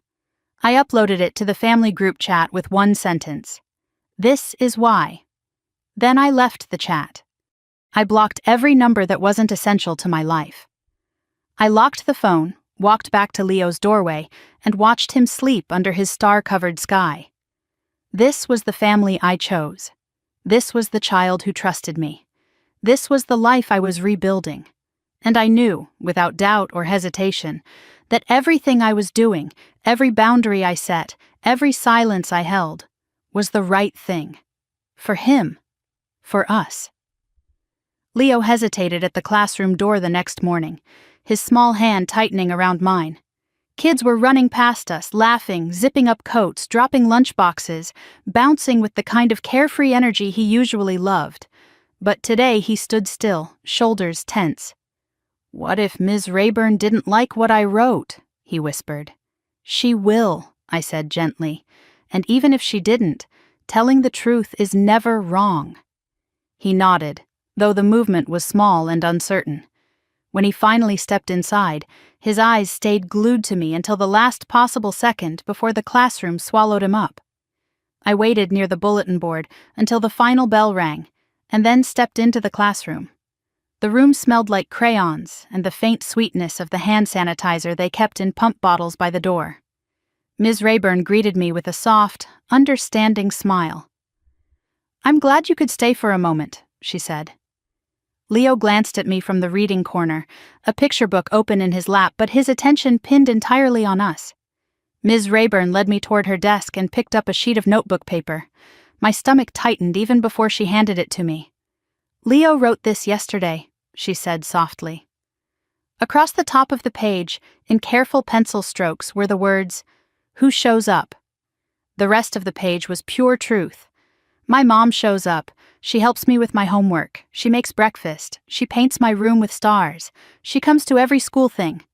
I uploaded it to the family group chat with 1 sentence. "This is why." Then I left the chat. I blocked every number that wasn't essential to my life. I locked the phone, walked back to Leo's doorway, and watched him sleep under his star-covered sky. This was the family I chose. This was the child who trusted me. This was the life I was rebuilding. And I knew, without doubt or hesitation, that everything I was doing, every boundary I set, every silence I held, was the right thing. For him. For us. Leo hesitated at the classroom door the next morning, his small hand tightening around mine. Kids were running past us, laughing, zipping up coats, dropping lunchboxes, bouncing with the kind of carefree energy he usually loved. But today he stood still, shoulders tense. "What if Ms. Rayburn didn't like what I wrote?" he whispered. "She will," I said gently, "and even if she didn't, telling the truth is never wrong." He nodded, though the movement was small and uncertain. When he finally stepped inside, his eyes stayed glued to me until the last possible second before the classroom swallowed him up. I waited near the bulletin board until the final bell rang, and then stepped into the classroom. The room smelled like crayons and the faint sweetness of the hand sanitizer they kept in pump bottles by the door. Ms. Rayburn greeted me with a soft, understanding smile. "I'm glad you could stay for a moment," she said. Leo glanced at me from the reading corner, a picture book open in his lap, but his attention pinned entirely on us. Ms. Rayburn led me toward her desk and picked up a sheet of notebook paper. My stomach tightened even before she handed it to me. "Leo wrote this yesterday," she said softly. Across the top of the page, in careful pencil strokes, were the words, "Who shows up?" The rest of the page was pure truth. My mom shows up. She helps me with my homework. She makes breakfast. She paints my room with stars. She comes to every school thing.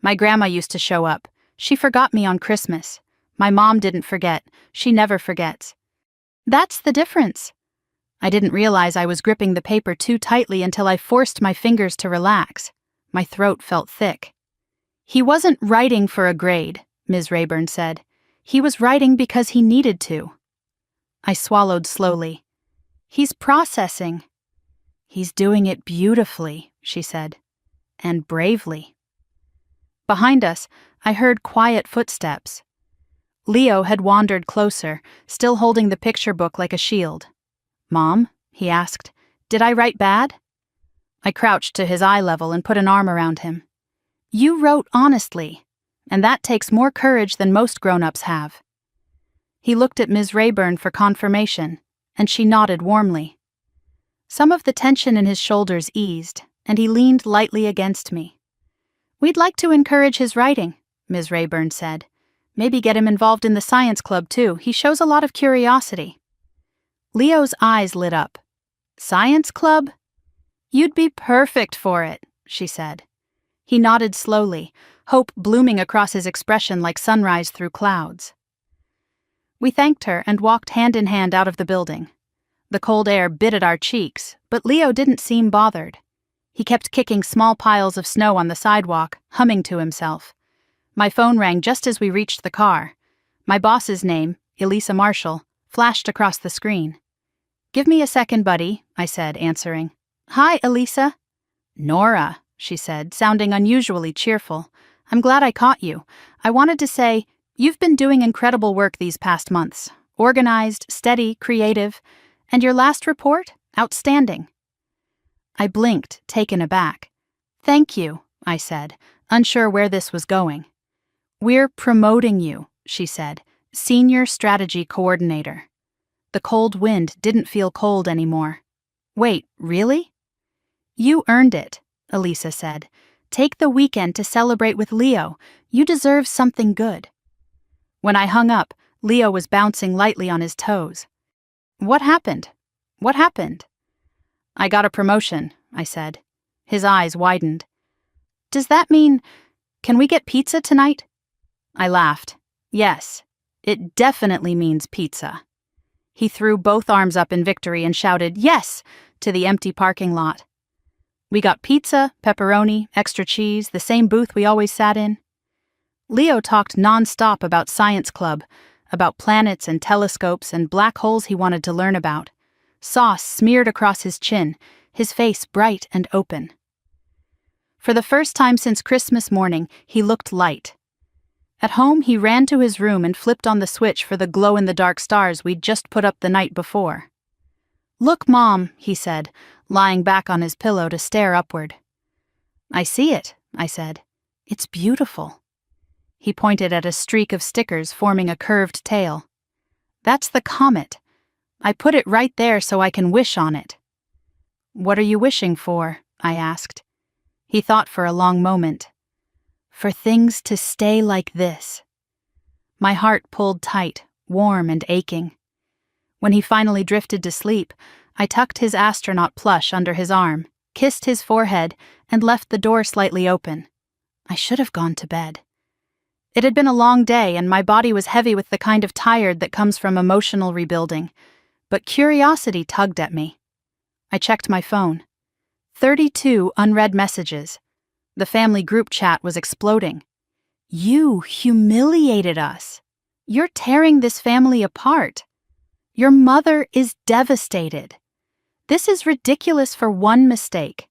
My grandma used to show up. She forgot me on Christmas. My mom didn't forget. She never forgets. That's the difference. I didn't realize I was gripping the paper too tightly until I forced my fingers to relax. My throat felt thick. "He wasn't writing for a grade," Ms. Rayburn said. "He was writing because he needed to." I swallowed slowly. "He's processing." "He's doing it beautifully," she said. "And bravely." Behind us, I heard quiet footsteps. Leo had wandered closer, still holding the picture book like a shield. "Mom," he asked, "did I write bad?" I crouched to his eye level and put an arm around him. "You wrote honestly, and that takes more courage than most grown-ups have." He looked at Ms. Rayburn for confirmation, and she nodded warmly. Some of the tension in his shoulders eased, and he leaned lightly against me. "We'd like to encourage his writing," Ms. Rayburn said. "Maybe get him involved in the science club, too. He shows a lot of curiosity." Leo's eyes lit up. "Science club? You'd be perfect for it," she said. He nodded slowly, hope blooming across his expression like sunrise through clouds. We thanked her and walked hand in hand out of the building. The cold air bit at our cheeks, but Leo didn't seem bothered. He kept kicking small piles of snow on the sidewalk, humming to himself. My phone rang just as we reached the car. My boss's name, Elisa Marshall, flashed across the screen. "Give me a second, buddy," I said, answering. "Hi, Elisa." "Nora," she said, sounding unusually cheerful. "I'm glad I caught you. I wanted to say, you've been doing incredible work these past months. Organized, steady, creative. And your last report? Outstanding." I blinked, taken aback. "Thank you," I said, unsure where this was going. "We're promoting you," she said, "Senior Strategy Coordinator." The cold wind didn't feel cold anymore. "Wait, really?" "You earned it," Elisa said. "Take the weekend to celebrate with Leo. You deserve something good." When I hung up, Leo was bouncing lightly on his toes. "What happened? What happened?" "I got a promotion," I said. His eyes widened. "Does that mean, can we get pizza tonight?" I laughed. "Yes, it definitely means pizza." He threw both arms up in victory and shouted, "Yes!" to the empty parking lot. We got pizza, pepperoni, extra cheese, the same booth we always sat in. Leo talked non-stop about science club, about planets and telescopes and black holes he wanted to learn about. Sauce smeared across his chin, his face bright and open. For the first time since Christmas morning, he looked light. At home, he ran to his room and flipped on the switch for the glow-in-the-dark stars we'd just put up the night before. "Look, Mom," he said, lying back on his pillow to stare upward. "I see it," I said. "It's beautiful." He pointed at a streak of stickers forming a curved tail. "That's the comet. I put it right there so I can wish on it." "What are you wishing for?" I asked. He thought for a long moment. "For things to stay like this." My heart pulled tight, warm and aching. When he finally drifted to sleep, I tucked his astronaut plush under his arm, kissed his forehead, and left the door slightly open. I should have gone to bed. It had been a long day, and my body was heavy with the kind of tired that comes from emotional rebuilding, but curiosity tugged at me. I checked my phone. 32 unread messages. The family group chat was exploding. "You humiliated us. You're tearing this family apart. Your mother is devastated. This is ridiculous for one mistake.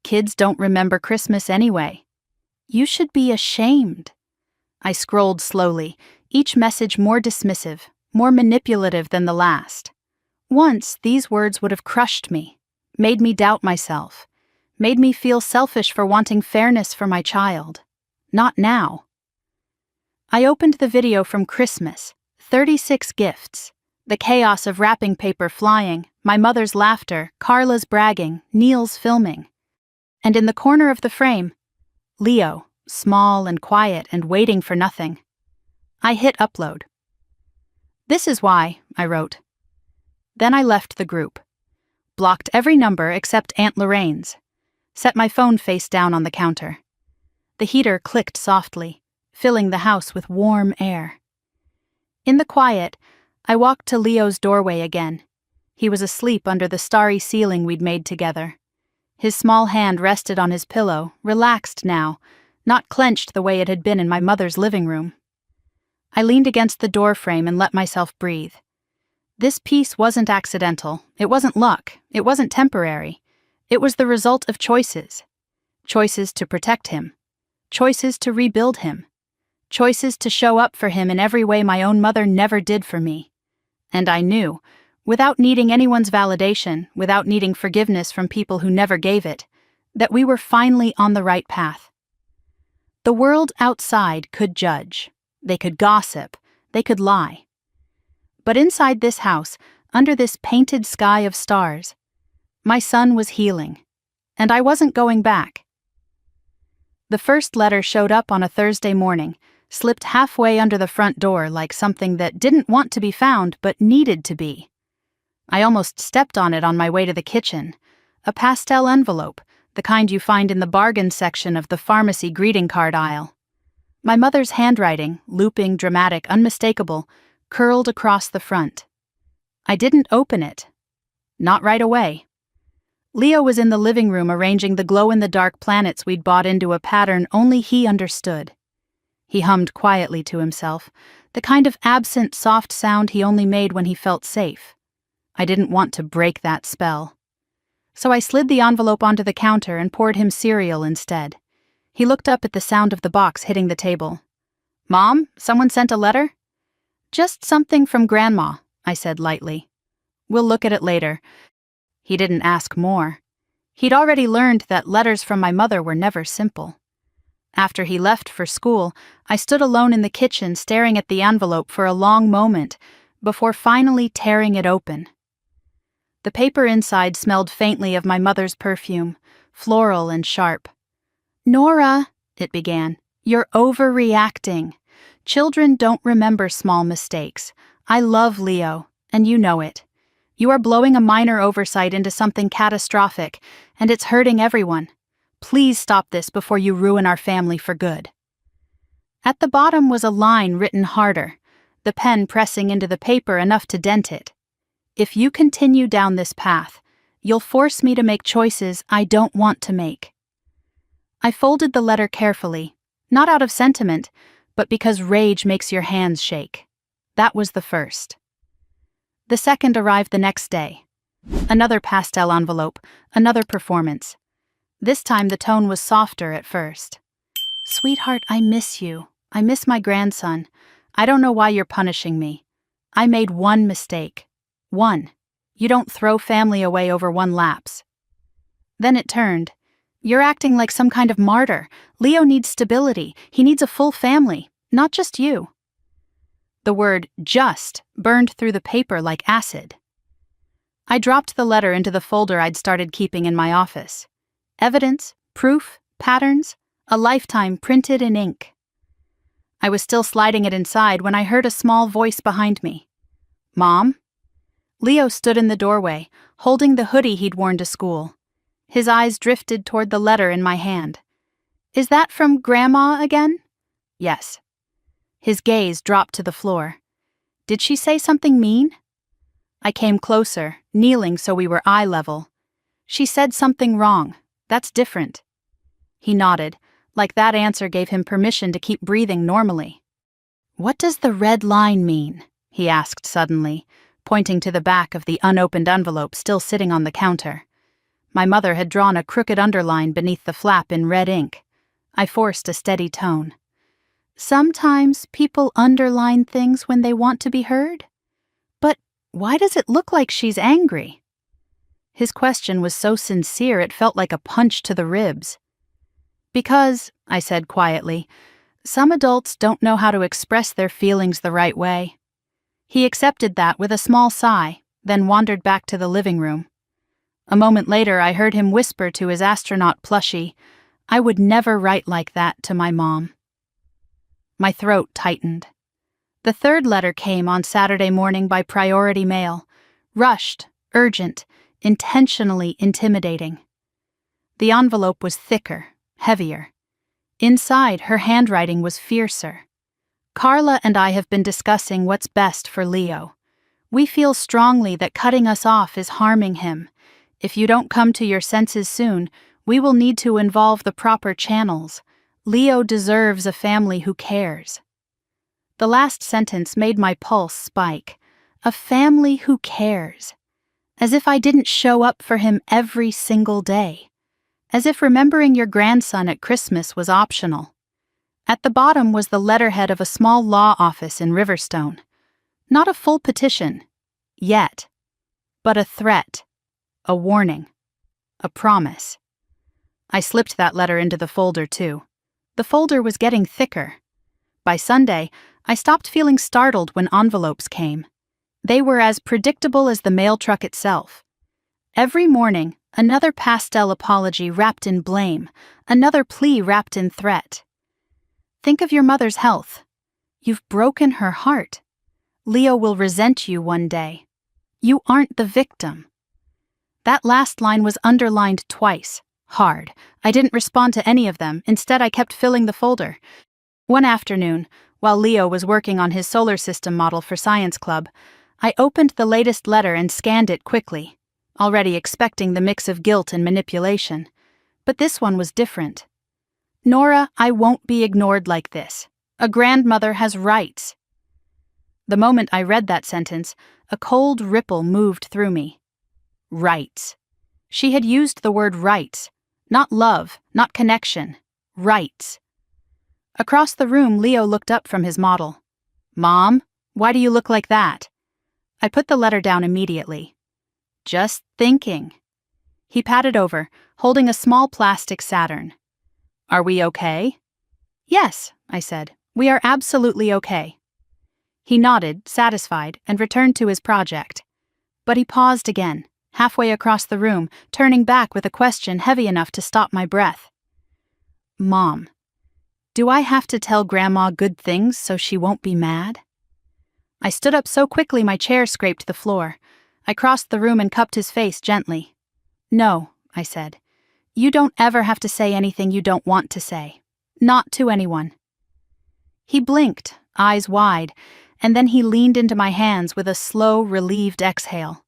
Kids don't remember Christmas anyway. You should be ashamed." I scrolled slowly, each message more dismissive, more manipulative than the last. Once, these words would have crushed me, made me doubt myself, made me feel selfish for wanting fairness for my child. Not now. I opened the video from Christmas, 36 gifts, the chaos of wrapping paper flying, my mother's laughter, Carla's bragging, Neil's filming. And in the corner of the frame, Leo, small and quiet and waiting for nothing. I hit upload. "This is why," I wrote. Then I left the group. Blocked every number except Aunt Lorraine's. Set my phone face down on the counter. The heater clicked softly, filling the house with warm air. In the quiet, I walked to Leo's doorway again. He was asleep under the starry ceiling we'd made together. His small hand rested on his pillow, relaxed now, not clenched the way it had been in my mother's living room. I leaned against the doorframe and let myself breathe. This peace wasn't accidental, it wasn't luck, it wasn't temporary. It was the result of choices. Choices to protect him. Choices to rebuild him. Choices to show up for him in every way my own mother never did for me. And I knew, without needing anyone's validation, without needing forgiveness from people who never gave it, that we were finally on the right path. The world outside could judge. They could gossip. They could lie. But inside this house, under this painted sky of stars, my son was healing, and I wasn't going back. The first letter showed up on a Thursday morning, slipped halfway under the front door like something that didn't want to be found but needed to be. I almost stepped on it on my way to the kitchen. A pastel envelope, the kind you find in the bargain section of the pharmacy greeting card aisle. My mother's handwriting, looping, dramatic, unmistakable, curled across the front. I didn't open it. Not right away. Leo was in the living room arranging the glow-in-the-dark planets we'd bought into a pattern only he understood. He hummed quietly to himself, the kind of absent, soft sound he only made when he felt safe. I didn't want to break that spell. So I slid the envelope onto the counter and poured him cereal instead. He looked up at the sound of the box hitting the table. "Mom, someone sent a letter?" "Just something from Grandma," I said lightly. "We'll look at it later." He didn't ask more. He'd already learned that letters from my mother were never simple. After he left for school, I stood alone in the kitchen staring at the envelope for a long moment before finally tearing it open. The paper inside smelled faintly of my mother's perfume, floral and sharp. "Nora," it began, "you're overreacting. Children don't remember small mistakes. I love Leo, and you know it. You are blowing a minor oversight into something catastrophic, and it's hurting everyone. Please stop this before you ruin our family for good." At the bottom was a line written harder, the pen pressing into the paper enough to dent it. "If you continue down this path, You'll force me to make choices I don't want to make. I folded the letter carefully, not out of sentiment, but because rage makes your hands shake. That was the first. The second arrived the next day. Another pastel envelope, another performance. This time the tone was softer at first. Sweetheart, I miss you. I miss my grandson. I don't know why you're punishing me. I made one mistake. One. You don't throw family away over one lapse. Then it turned. You're acting like some kind of martyr. Leo needs stability. He needs a full family, not just you. The word just burned through the paper like acid. I dropped the letter into the folder I'd started keeping in my office. Evidence, proof, patterns, a lifetime printed in ink. I was still sliding it inside when I heard a small voice behind me. Mom? Leo stood in the doorway, holding the hoodie he'd worn to school. His eyes drifted toward the letter in my hand. Is that from Grandma again? Yes. His gaze dropped to the floor. Did she say something mean? I came closer, kneeling so we were eye level. She said something wrong. That's different. He nodded, like that answer gave him permission to keep breathing normally. What does the red line mean? He asked suddenly, pointing to the back of the unopened envelope still sitting on the counter. My mother had drawn a crooked underline beneath the flap in red ink. I forced a steady tone. Sometimes people underline things when they want to be heard. But why does it look like she's angry? His question was so sincere it felt like a punch to the ribs. Because, I said quietly, some adults don't know how to express their feelings the right way. He accepted that with a small sigh, then wandered back to the living room. A moment later, I heard him whisper to his astronaut plushie, I would never write like that to my mom. My throat tightened. The third letter came on Saturday morning by priority mail, rushed, urgent, intentionally intimidating. The envelope was thicker, heavier. Inside, her handwriting was fiercer. Carla and I have been discussing what's best for Leo. We feel strongly that cutting us off is harming him. If you don't come to your senses soon, we will need to involve the proper channels. Leo deserves a family who cares. The last sentence made my pulse spike. A family who cares. As if I didn't show up for him every single day. As if remembering your grandson at Christmas was optional. At the bottom was the letterhead of a small law office in Riverstone. Not a full petition, yet, but a threat, a warning, a promise. I slipped that letter into the folder too. The folder was getting thicker. By Sunday, I stopped feeling startled when envelopes came. They were as predictable as the mail truck itself. Every morning, another pastel apology wrapped in blame, another plea wrapped in threat. Think of your mother's health. You've broken her heart. Leo will resent you one day. You aren't the victim. That last line was underlined twice, hard. I didn't respond to any of them. Instead, I kept filling the folder. One afternoon, while Leo was working on his solar system model for Science Club, I opened the latest letter and scanned it quickly, already expecting the mix of guilt and manipulation. But this one was different. Nora, I won't be ignored like this. A grandmother has rights. The moment I read that sentence, a cold ripple moved through me. Rights. She had used the word rights. Not love, not connection. Rights. Across the room, Leo looked up from his model. Mom, why do you look like that? I put the letter down immediately. Just thinking. He patted over, holding a small plastic Saturn. Are we okay? Yes, I said. We are absolutely okay. He nodded, satisfied, and returned to his project. But he paused again, halfway across the room, turning back with a question heavy enough to stop my breath. Mom, do I have to tell Grandma good things so she won't be mad? I stood up so quickly my chair scraped the floor. I crossed the room and cupped his face gently. No, I said. You don't ever have to say anything you don't want to say. Not to anyone. He blinked, eyes wide, and then he leaned into my hands with a slow, relieved exhale.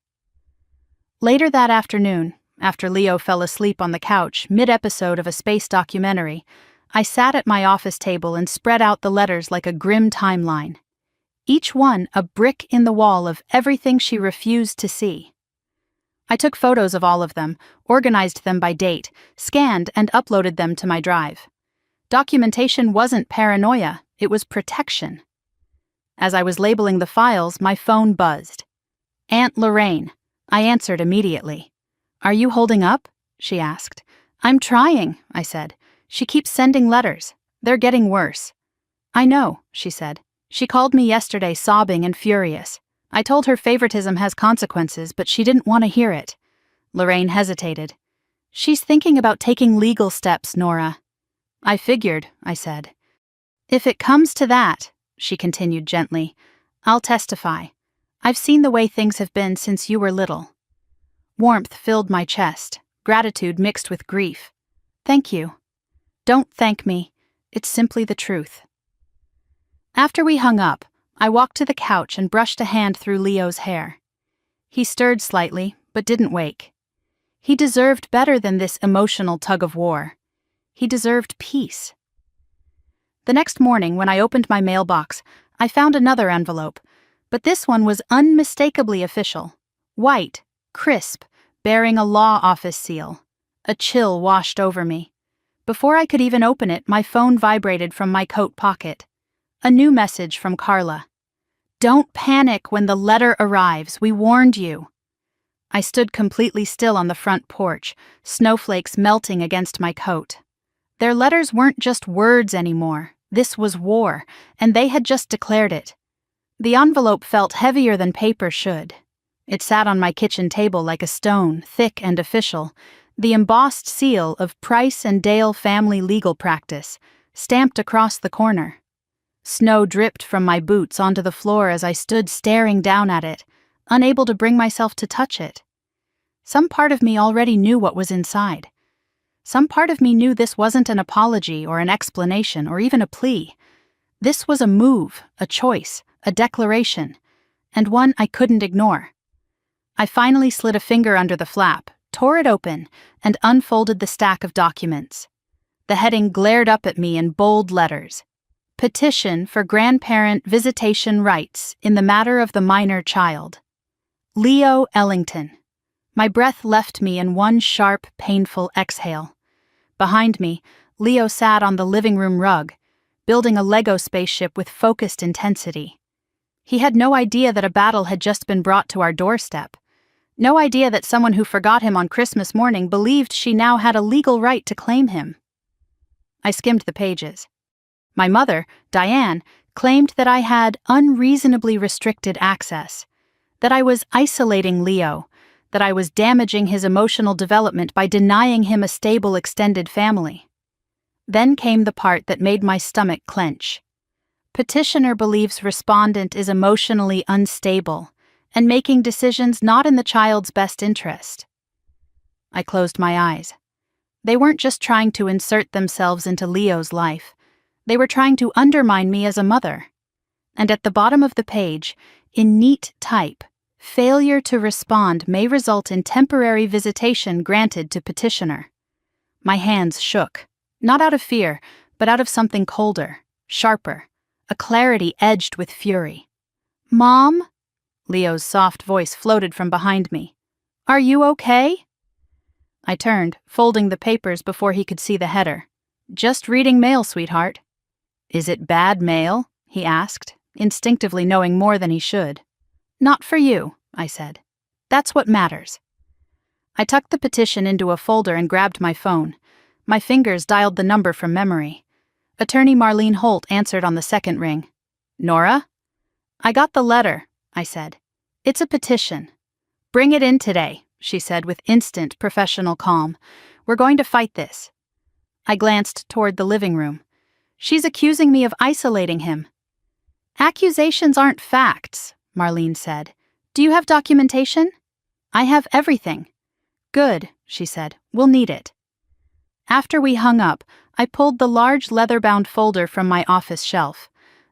Later that afternoon, after Leo fell asleep on the couch mid-episode of a space documentary, I sat at my office table and spread out the letters like a grim timeline. Each one a brick in the wall of everything she refused to see. I took photos of all of them, organized them by date, scanned and uploaded them to my drive. Documentation wasn't paranoia, it was protection. As I was labeling the files, my phone buzzed. "Aunt Lorraine." I answered immediately. "Are you holding up?" she asked. "I'm trying," I said. "She keeps sending letters. They're getting worse." "I know," she said. "She called me yesterday sobbing and furious. I told her favoritism has consequences, but she didn't want to hear it." Lorraine hesitated. "She's thinking about taking legal steps, Nora." "I figured," I said. "If it comes to that," she continued gently, "I'll testify. I've seen the way things have been since you were little." Warmth filled my chest, gratitude mixed with grief. "Thank you." "Don't thank me. It's simply the truth." After we hung up, I walked to the couch and brushed a hand through Leo's hair. He stirred slightly, but didn't wake. He deserved better than this emotional tug-of-war. He deserved peace. The next morning, when I opened my mailbox, I found another envelope, but this one was unmistakably official. White, crisp, bearing a law office seal. A chill washed over me. Before I could even open it, my phone vibrated from my coat pocket. A new message from Carla. "Don't panic when the letter arrives, we warned you." I stood completely still on the front porch, snowflakes melting against my coat. Their letters weren't just words anymore. This was war, and they had just declared it. The envelope felt heavier than paper should. It sat on my kitchen table like a stone, thick and official, the embossed seal of Price and Dale Family Legal Practice, stamped across the corner. Snow dripped from my boots onto the floor as I stood staring down at it, unable to bring myself to touch it. Some part of me already knew what was inside. Some part of me knew this wasn't an apology or an explanation or even a plea. This was a move, a choice, a declaration, and one I couldn't ignore. I finally slid a finger under the flap, tore it open, and unfolded the stack of documents. The heading glared up at me in bold letters. Petition for grandparent visitation rights in the matter of the minor child. Leo Ellington. My breath left me in one sharp, painful exhale. Behind me, Leo sat on the living room rug, building a Lego spaceship with focused intensity. He had no idea that a battle had just been brought to our doorstep. No idea that someone who forgot him on Christmas morning believed she now had a legal right to claim him. I skimmed the pages. My mother, Diane, claimed that I had unreasonably restricted access, that I was isolating Leo, that I was damaging his emotional development by denying him a stable extended family. Then came the part that made my stomach clench. Petitioner believes respondent is emotionally unstable and making decisions not in the child's best interest. I closed my eyes. They weren't just trying to insert themselves into Leo's life. They were trying to undermine me as a mother. And at the bottom of the page, in neat type, failure to respond may result in temporary visitation granted to petitioner. My hands shook, not out of fear, but out of something colder, sharper, a clarity edged with fury. "Mom?" Leo's soft voice floated from behind me. "Are you okay?" I turned, folding the papers before he could see the header. "Just reading mail, sweetheart." "Is it bad mail?" he asked, instinctively knowing more than he should. "Not for you," I said. "That's what matters." I tucked the petition into a folder and grabbed my phone. My fingers dialed the number from memory. Attorney Marlene Holt answered on the second ring. "Nora?" "I got the letter," I said. "It's a petition." "Bring it in today," she said with instant professional calm. "We're going to fight this." I glanced toward the living room. "She's accusing me of isolating him." "Accusations aren't facts," Marlene said. "Do you have documentation?" "I have everything." "Good," she said. "We'll need it." After we hung up, I pulled the large leather-bound folder from my office shelf,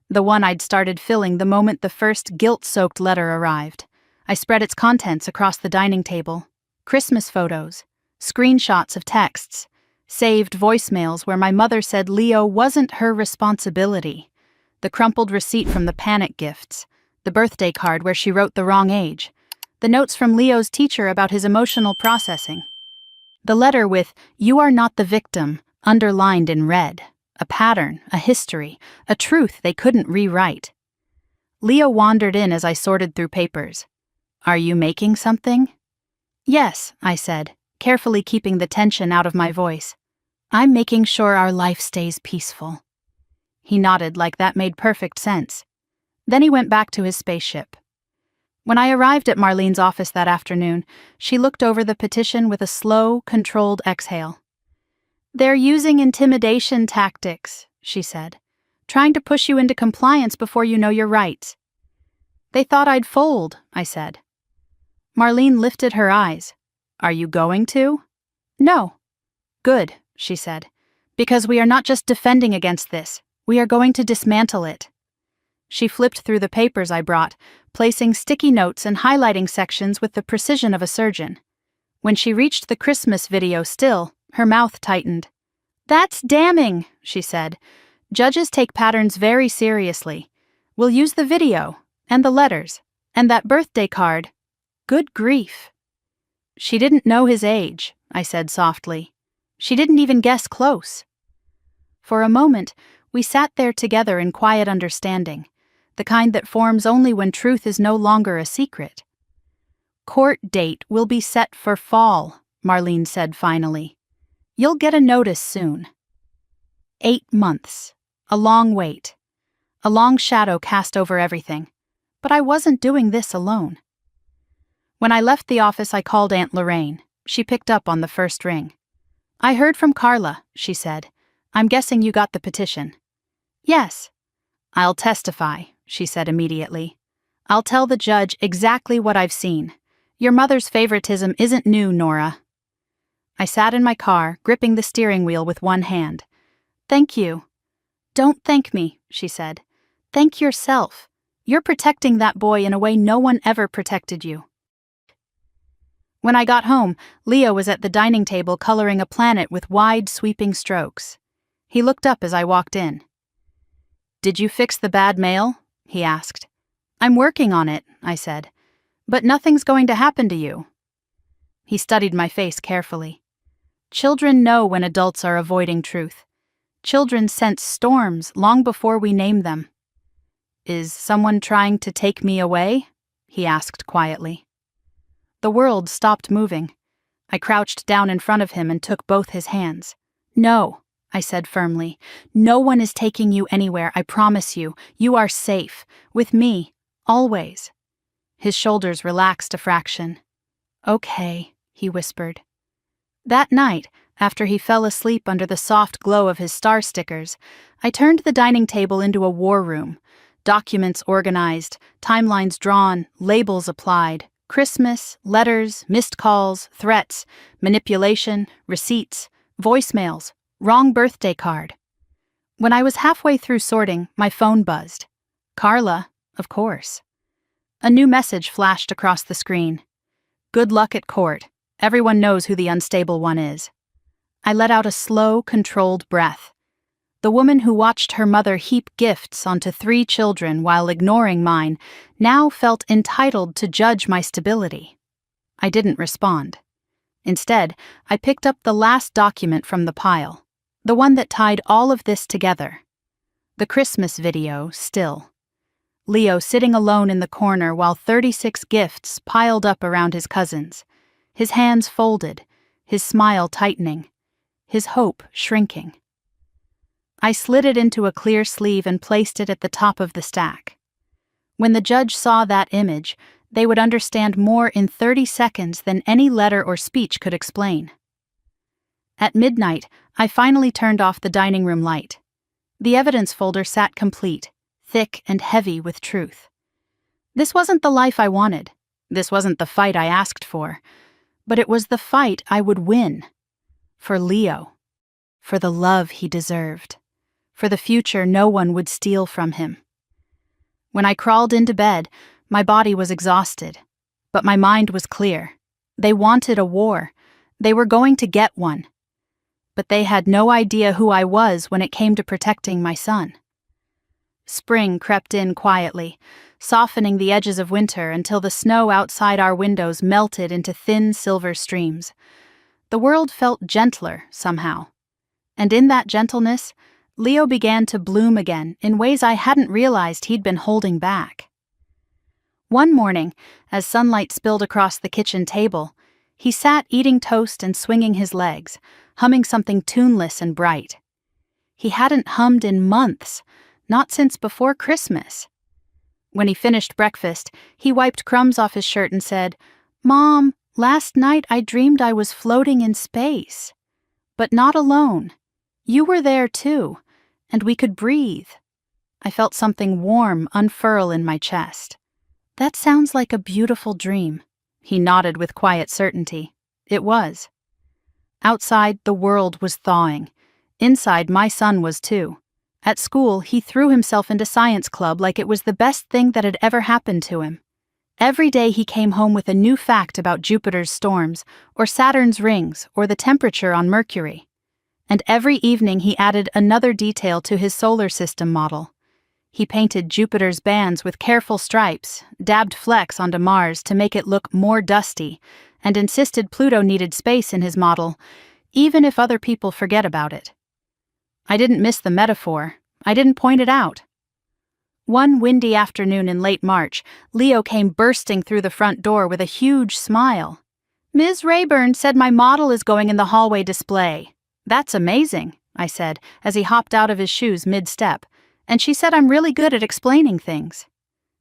the one I'd started filling the moment the first guilt-soaked letter arrived. I spread its contents across the dining table. Christmas photos, screenshots of texts, saved voicemails where my mother said Leo wasn't her responsibility, the crumpled receipt from the panic gifts, the birthday card where she wrote the wrong age, the notes from Leo's teacher about his emotional processing, the letter with "You are not the victim" underlined in red, a pattern, a history, a truth they couldn't rewrite. Leo wandered in as I sorted through papers. "Are you making something?" "Yes," I said, carefully keeping the tension out of my voice. "I'm making sure our life stays peaceful." He nodded like that made perfect sense. Then he went back to his spaceship. When I arrived at Marlene's office that afternoon, she looked over the petition with a slow, controlled exhale. "They're using intimidation tactics," she said, "trying to push you into compliance before you know your rights." "They thought I'd fold," I said. Marlene lifted her eyes. "Are you going to?" "No." "Good," she said, "because we are not just defending against this, we are going to dismantle it." She flipped through the papers I brought, placing sticky notes and highlighting sections with the precision of a surgeon. When she reached the Christmas video still, her mouth tightened. "That's damning," she said. "Judges take patterns very seriously. We'll use the video, and the letters, and that birthday card. Good grief." "She didn't know his age," I said softly. "She didn't even guess close." For a moment, we sat there together in quiet understanding, the kind that forms only when truth is no longer a secret. "Court date will be set for fall," Marlene said finally. "You'll get a notice soon." 8 months. A long wait. A long shadow cast over everything. But I wasn't doing this alone. When I left the office, I called Aunt Lorraine. She picked up on the first ring. "I heard from Carla," she said. "I'm guessing you got the petition." "Yes." "I'll testify," she said immediately. "I'll tell the judge exactly what I've seen. Your mother's favoritism isn't new, Nora." I sat in my car, gripping the steering wheel with one hand. "Thank you." "Don't thank me," she said. "Thank yourself. You're protecting that boy in a way no one ever protected you." When I got home, Leo was at the dining table coloring a planet with wide, sweeping strokes. He looked up as I walked in. "Did you fix the bad mail?" he asked. "I'm working on it," I said. "But nothing's going to happen to you." He studied my face carefully. Children know when adults are avoiding truth. Children sense storms long before we name them. "Is someone trying to take me away?" he asked quietly. The world stopped moving. I crouched down in front of him and took both his hands. "No," I said firmly. "No one is taking you anywhere, I promise you. You are safe. With me. Always." His shoulders relaxed a fraction. "Okay," he whispered. That night, after he fell asleep under the soft glow of his star stickers, I turned the dining table into a war room. Documents organized, timelines drawn, labels applied. Christmas, letters, missed calls, threats, manipulation, receipts, voicemails, wrong birthday card. When I was halfway through sorting, my phone buzzed. Carla, of course. A new message flashed across the screen. "Good luck at court. Everyone knows who the unstable one is." I let out a slow, controlled breath. The woman who watched her mother heap gifts onto 3 children while ignoring mine now felt entitled to judge my stability. I didn't respond. Instead, I picked up the last document from the pile, the one that tied all of this together. The Christmas video, still. Leo sitting alone in the corner while 36 gifts piled up around his cousins, his hands folded, his smile tightening, his hope shrinking. I slid it into a clear sleeve and placed it at the top of the stack. When the judge saw that image, they would understand more in 30 seconds than any letter or speech could explain. At midnight, I finally turned off the dining room light. The evidence folder sat complete, thick and heavy with truth. This wasn't the life I wanted. This wasn't the fight I asked for. But it was the fight I would win. For Leo. For the love he deserved. For the future no one would steal from him. When I crawled into bed, my body was exhausted, but my mind was clear. They wanted a war. They were going to get one. But they had no idea who I was when it came to protecting my son. Spring crept in quietly, softening the edges of winter until the snow outside our windows melted into thin silver streams. The world felt gentler, somehow. And in that gentleness, Leo began to bloom again in ways I hadn't realized he'd been holding back. One morning, as sunlight spilled across the kitchen table, he sat eating toast and swinging his legs, humming something tuneless and bright. He hadn't hummed in months, not since before Christmas. When he finished breakfast, he wiped crumbs off his shirt and said, "Mom, last night I dreamed I was floating in space. But not alone. You were there too, and we could breathe." I felt something warm unfurl in my chest. "That sounds like a beautiful dream." He nodded with quiet certainty. It was. Outside, the world was thawing. Inside, my son was too. At school, he threw himself into science club like it was the best thing that had ever happened to him. Every day he came home with a new fact about Jupiter's storms, or Saturn's rings, or the temperature on Mercury. And every evening he added another detail to his solar system model. He painted Jupiter's bands with careful stripes, dabbed flecks onto Mars to make it look more dusty, and insisted Pluto needed space in his model, even if other people forget about it. I didn't miss the metaphor. I didn't point it out. One windy afternoon in late March, Leo came bursting through the front door with a huge smile. "Ms. Rayburn said my model is going in the hallway display." "That's amazing," I said, as he hopped out of his shoes mid-step, "and she said I'm really good at explaining things."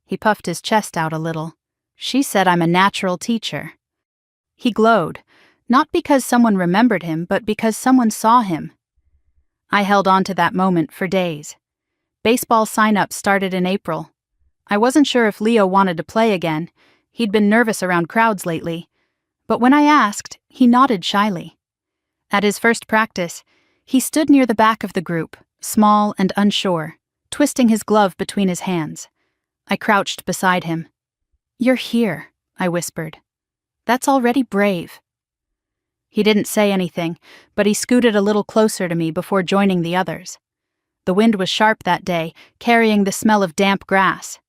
He puffed his chest out a little. "She said I'm a natural teacher." He glowed, not because someone remembered him, but because someone saw him. I held on to that moment for days. Baseball sign-ups started in April. I wasn't sure if Leo wanted to play again. He'd been nervous around crowds lately. But when I asked, he nodded shyly. At his first practice, he stood near the back of the group, small and unsure, twisting his glove between his hands. I crouched beside him. "You're here," I whispered. "That's already brave." He didn't say anything, but he scooted a little closer to me before joining the others. The wind was sharp that day, carrying the smell of damp grass.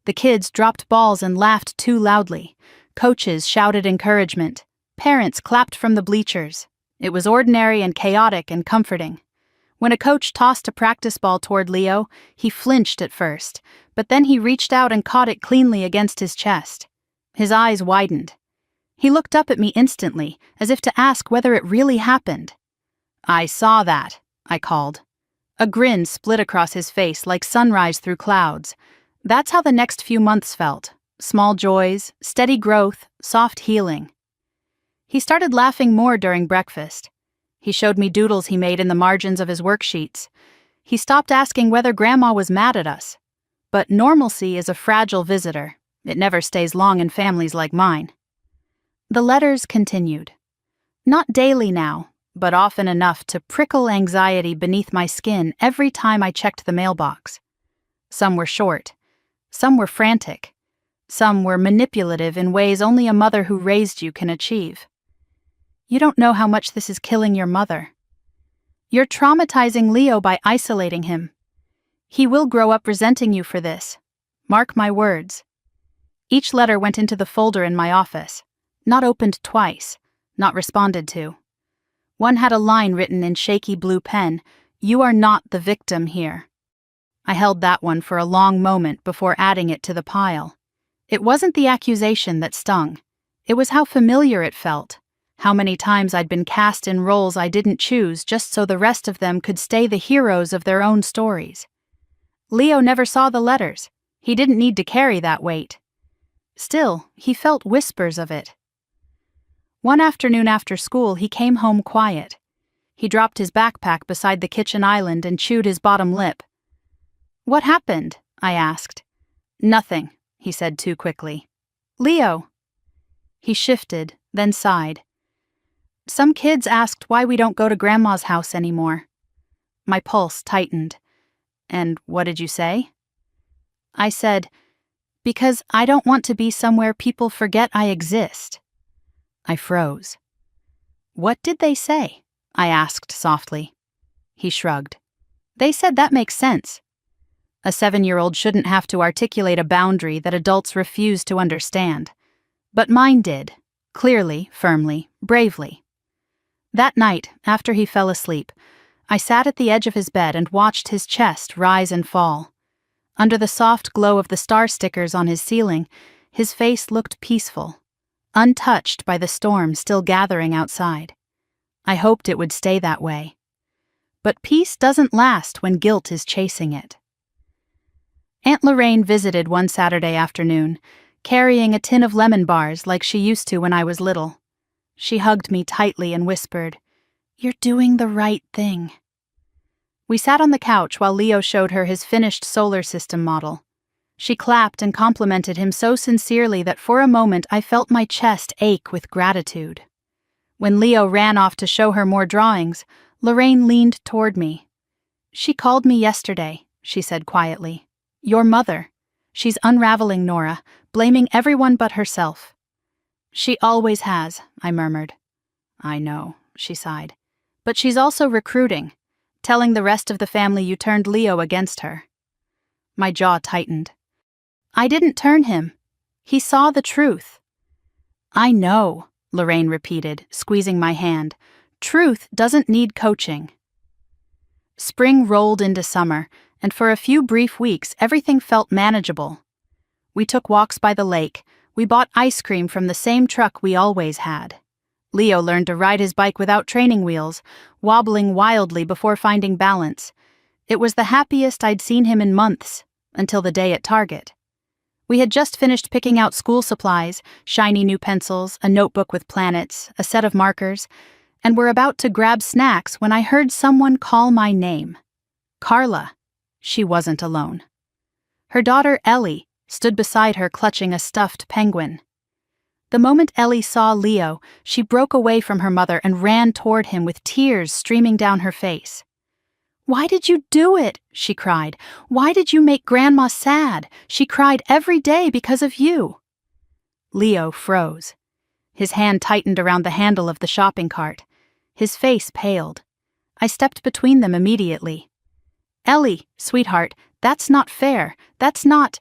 The kids dropped balls and laughed too loudly. Coaches shouted encouragement. Parents clapped from the bleachers. It was ordinary and chaotic and comforting. When a coach tossed a practice ball toward Leo, he flinched at first, but then he reached out and caught it cleanly against his chest. His eyes widened. He looked up at me instantly, as if to ask whether it really happened. "I saw that," I called. A grin split across his face like sunrise through clouds. That's how the next few months felt. Small joys, steady growth, soft healing. He started laughing more during breakfast. He showed me doodles he made in the margins of his worksheets. He stopped asking whether Grandma was mad at us. But normalcy is a fragile visitor. It never stays long in families like mine. The letters continued. Not daily now, but often enough to prickle anxiety beneath my skin every time I checked the mailbox. Some were short. Some were frantic. Some were manipulative in ways only a mother who raised you can achieve. "You don't know how much this is killing your mother. You're traumatizing Leo by isolating him. He will grow up resenting you for this. Mark my words." Each letter went into the folder in my office. Not opened twice, not responded to. One had a line written in shaky blue pen, "You are not the victim here." I held that one for a long moment before adding it to the pile. It wasn't the accusation that stung. It was how familiar it felt, how many times I'd been cast in roles I didn't choose just so the rest of them could stay the heroes of their own stories. Leo never saw the letters. He didn't need to carry that weight. Still, he felt whispers of it. One afternoon after school, he came home quiet. He dropped his backpack beside the kitchen island and chewed his bottom lip. "What happened?" I asked. "Nothing," he said too quickly. "Leo." He shifted, then sighed. "Some kids asked why we don't go to Grandma's house anymore." My pulse tightened. "And what did you say?" I said, "Because I don't want to be somewhere people forget I exist." I froze. "What did they say?" I asked softly. He shrugged. "They said that makes sense. A 7-year-old shouldn't have to articulate a boundary that adults refuse to understand. But mine did, clearly, firmly, bravely." That night, after he fell asleep, I sat at the edge of his bed and watched his chest rise and fall. Under the soft glow of the star stickers on his ceiling, his face looked peaceful, untouched by the storm still gathering outside. I hoped it would stay that way. But peace doesn't last when guilt is chasing it. Aunt Lorraine visited one Saturday afternoon, carrying a tin of lemon bars like she used to when I was little. She hugged me tightly and whispered, "You're doing the right thing." We sat on the couch while Leo showed her his finished solar system model. She clapped and complimented him so sincerely that for a moment I felt my chest ache with gratitude. When Leo ran off to show her more drawings, Lorraine leaned toward me. "She called me yesterday," she said quietly. "Your mother. She's unraveling Nora, blaming everyone but herself." "She always has," I murmured. "I know," she sighed. "But she's also recruiting, telling the rest of the family you turned Leo against her." My jaw tightened. "I didn't turn him. He saw the truth." "I know," Lorraine repeated, squeezing my hand. "Truth doesn't need coaching." Spring rolled into summer, and for a few brief weeks everything felt manageable. We took walks by the lake. We bought ice cream from the same truck we always had. Leo learned to ride his bike without training wheels, wobbling wildly before finding balance. It was the happiest I'd seen him in months, until the day at Target. We had just finished picking out school supplies, shiny new pencils, a notebook with planets, a set of markers, and were about to grab snacks when I heard someone call my name. Carla. She wasn't alone. Her daughter, Ellie, stood beside her clutching a stuffed penguin. The moment Ellie saw Leo, she broke away from her mother and ran toward him with tears streaming down her face. "Why did you do it?" she cried. "Why did you make Grandma sad? She cried every day because of you." Leo froze. His hand tightened around the handle of the shopping cart. His face paled. I stepped between them immediately. "Ellie, sweetheart, that's not fair. That's not—"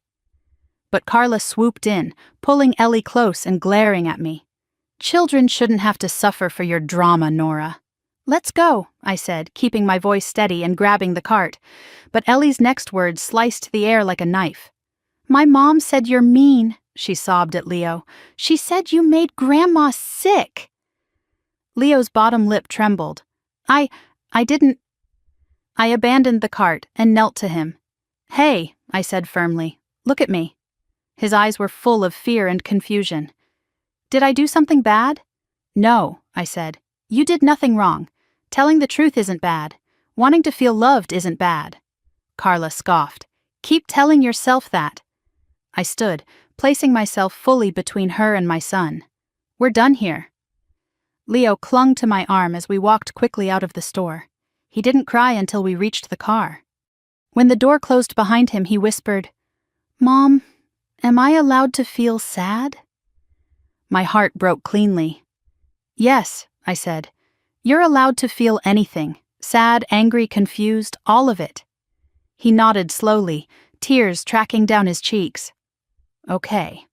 But Carla swooped in, pulling Ellie close and glaring at me. "Children shouldn't have to suffer for your drama, Nora." "Let's go," I said, keeping my voice steady and grabbing the cart. But Ellie's next words sliced the air like a knife. "My mom said you're mean," she sobbed at Leo. "She said you made Grandma sick." Leo's bottom lip trembled. I didn't—" I abandoned the cart and knelt to him. "Hey," I said firmly, "look at me." His eyes were full of fear and confusion. "Did I do something bad?" "No," I said. "You did nothing wrong. Telling the truth isn't bad. Wanting to feel loved isn't bad." Carla scoffed. "Keep telling yourself that." I stood, placing myself fully between her and my son. "We're done here." Leo clung to my arm as we walked quickly out of the store. He didn't cry until we reached the car. When the door closed behind him, he whispered, "Mom, am I allowed to feel sad?" My heart broke cleanly. "Yes," I said. "You're allowed to feel anything. Sad, angry, confused, all of it." He nodded slowly, tears tracking down his cheeks. "Okay."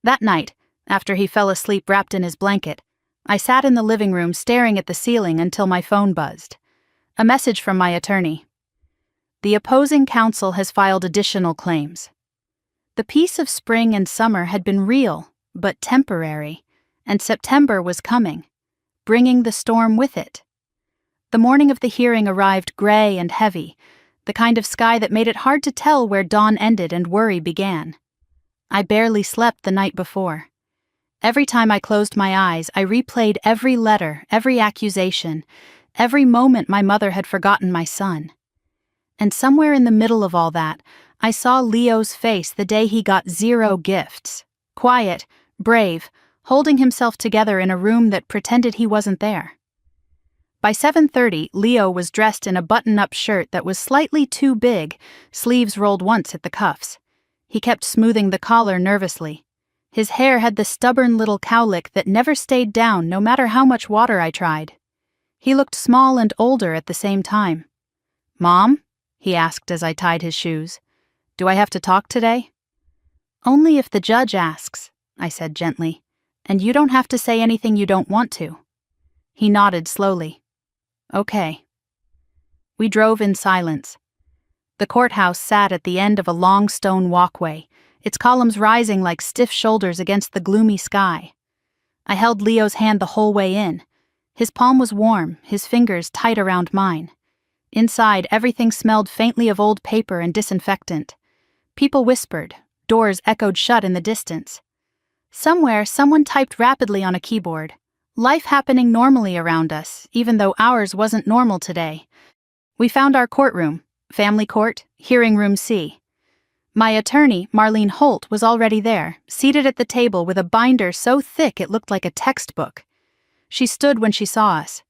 That night, after he fell asleep wrapped in his blanket, I sat in the living room staring at the ceiling until my phone buzzed. A message from my attorney. "The opposing counsel has filed additional claims." The peace of spring and summer had been real, but temporary, and September was coming, bringing the storm with it. The morning of the hearing arrived gray and heavy, the kind of sky that made it hard to tell where dawn ended and worry began. I barely slept the night before. Every time I closed my eyes, I replayed every letter, every accusation, every moment my mother had forgotten my son. And somewhere in the middle of all that, I saw Leo's face the day he got 0 gifts. Quiet, brave, holding himself together in a room that pretended he wasn't there. By 7:30, Leo was dressed in a button-up shirt that was slightly too big, sleeves rolled once at the cuffs. He kept smoothing the collar nervously. His hair had the stubborn little cowlick that never stayed down no matter how much water I tried. He looked small and older at the same time. "Mom?" he asked as I tied his shoes. "Do I have to talk today?" "Only if the judge asks," I said gently, "and you don't have to say anything you don't want to." He nodded slowly. "Okay." We drove in silence. The courthouse sat at the end of a long stone walkway, its columns rising like stiff shoulders against the gloomy sky. I held Leo's hand the whole way in. His palm was warm, his fingers tight around mine. Inside, everything smelled faintly of old paper and disinfectant. People whispered, doors echoed shut in the distance. Somewhere, someone typed rapidly on a keyboard. Life happening normally around us, even though ours wasn't normal today. We found our courtroom, family court, hearing room C. My attorney, Marlene Holt, was already there, seated at the table with a binder so thick it looked like a textbook. She stood when she saw us.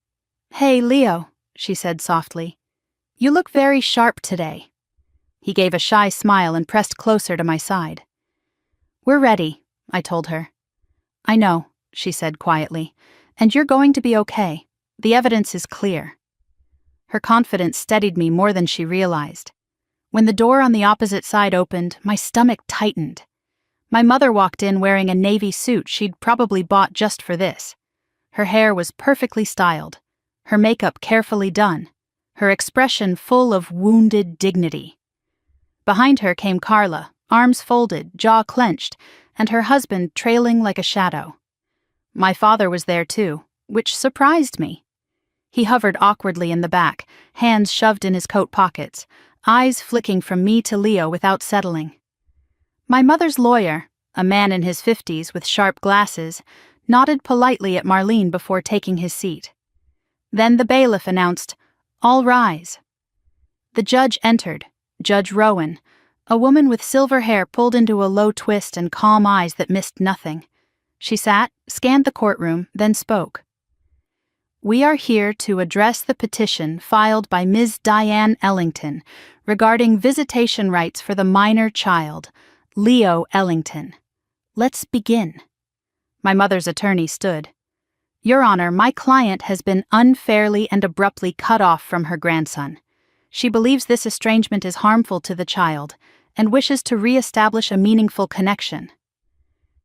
"Hey, Leo," she said softly. "You look very sharp today." He gave a shy smile and pressed closer to my side. "We're ready," I told her. "I know," she said quietly, "and you're going to be okay. The evidence is clear." Her confidence steadied me more than she realized. When the door on the opposite side opened, my stomach tightened. My mother walked in wearing a navy suit she'd probably bought just for this. Her hair was perfectly styled, her makeup carefully done, her expression full of wounded dignity. Behind her came Carla, arms folded, jaw clenched, and her husband trailing like a shadow. My father was there too, which surprised me. He hovered awkwardly in the back, hands shoved in his coat pockets, eyes flicking from me to Leo without settling. My mother's lawyer, a man in his 50s with sharp glasses, nodded politely at Marlene before taking his seat. Then the bailiff announced, "All rise." The judge entered, Judge Rowan, a woman with silver hair pulled into a low twist and calm eyes that missed nothing. She sat, scanned the courtroom, then spoke. "We are here to address the petition filed by Ms. Diane Ellington regarding visitation rights for the minor child, Leo Ellington. Let's begin." My mother's attorney stood. "Your Honor, my client has been unfairly and abruptly cut off from her grandson. She believes this estrangement is harmful to the child and wishes to re-establish a meaningful connection."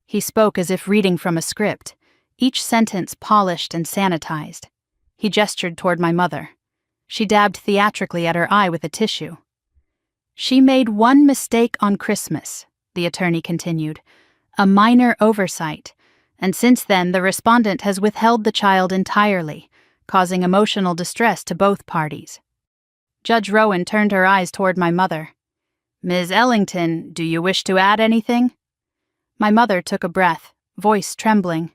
He spoke as if reading from a script, each sentence polished and sanitized. He gestured toward my mother. She dabbed theatrically at her eye with a tissue. "She made one mistake on Christmas," the attorney continued, "a minor oversight, and since then the respondent has withheld the child entirely, causing emotional distress to both parties." Judge Rowan turned her eyes toward my mother. "Ms. Ellington, do you wish to add anything?" My mother took a breath, voice trembling.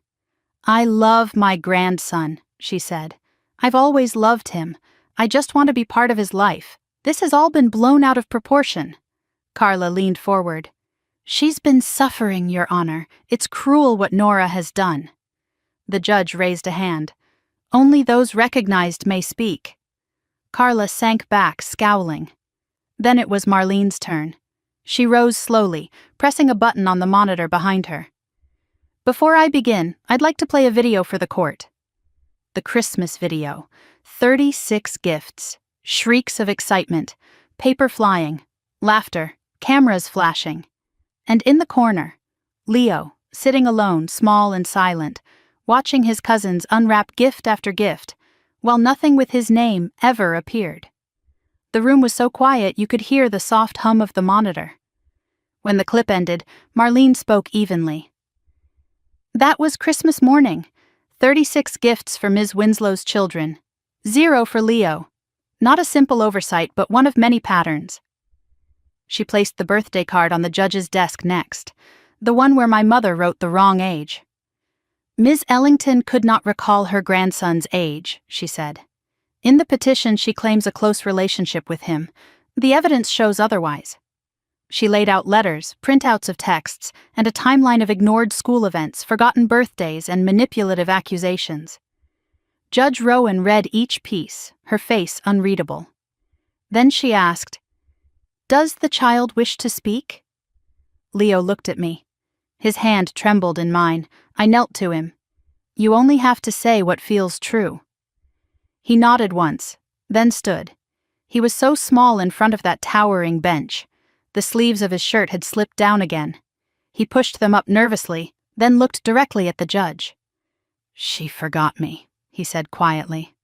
"I love my grandson," she said. "I've always loved him. I just want to be part of his life. This has all been blown out of proportion." Carla leaned forward. "She's been suffering, Your Honor. It's cruel what Nora has done." The judge raised a hand. "Only those recognized may speak." Carla sank back, scowling. Then it was Marlene's turn. She rose slowly, pressing a button on the monitor behind her. "Before I begin, I'd like to play a video for the court." The Christmas video. 36 gifts, shrieks of excitement, paper flying, laughter, cameras flashing. And in the corner, Leo, sitting alone, small and silent, watching his cousins unwrap gift after gift, while nothing with his name ever appeared. The room was so quiet you could hear the soft hum of the monitor. When the clip ended, Marlene spoke evenly. "That was Christmas morning. 36 gifts for Ms. Winslow's children. 0 for Leo. Not a simple oversight, but one of many patterns." She placed the birthday card on the judge's desk next, the one where my mother wrote the wrong age. "Ms. Ellington could not recall her grandson's age," she said. "In the petition, she claims a close relationship with him. The evidence shows otherwise." She laid out letters, printouts of texts, and a timeline of ignored school events, forgotten birthdays, and manipulative accusations. Judge Rowan read each piece, her face unreadable. Then she asked, "Does the child wish to speak?" Leo looked at me. His hand trembled in mine. I knelt to him. "You only have to say what feels true." He nodded once, then stood. He was so small in front of that towering bench. The sleeves of his shirt had slipped down again. He pushed them up nervously, then looked directly at the judge. "She forgot me," he said quietly.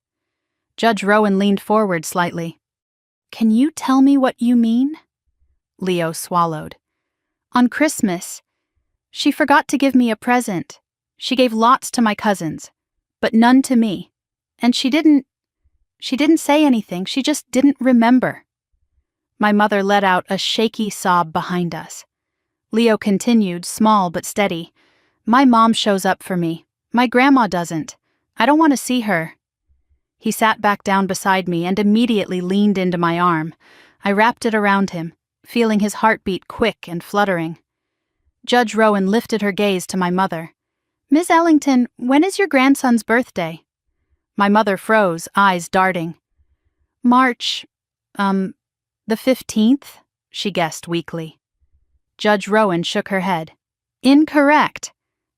Judge Rowan leaned forward slightly. "Can you tell me what you mean?" Leo swallowed. "On Christmas, she forgot to give me a present. She gave lots to my cousins, but none to me. And she didn't say anything, she just didn't remember." My mother let out a shaky sob behind us. Leo continued, small but steady. "My mom shows up for me. My grandma doesn't. I don't want to see her." He sat back down beside me and immediately leaned into my arm. I wrapped it around him, feeling his heartbeat quick and fluttering. Judge Rowan lifted her gaze to my mother. "Miss Ellington, when is your grandson's birthday?" My mother froze, eyes darting. "March, the 15th, she guessed weakly. Judge Rowan shook her head. "Incorrect.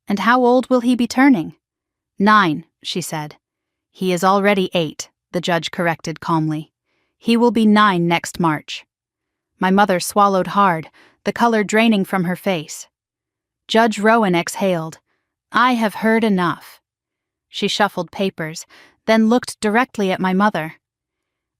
And how old will he be turning?" 9, she said. "He is already 8, the judge corrected calmly. "He will be 9 next March." My mother swallowed hard, the color draining from her face. Judge Rowan exhaled. "I have heard enough." She shuffled papers, then looked directly at my mother.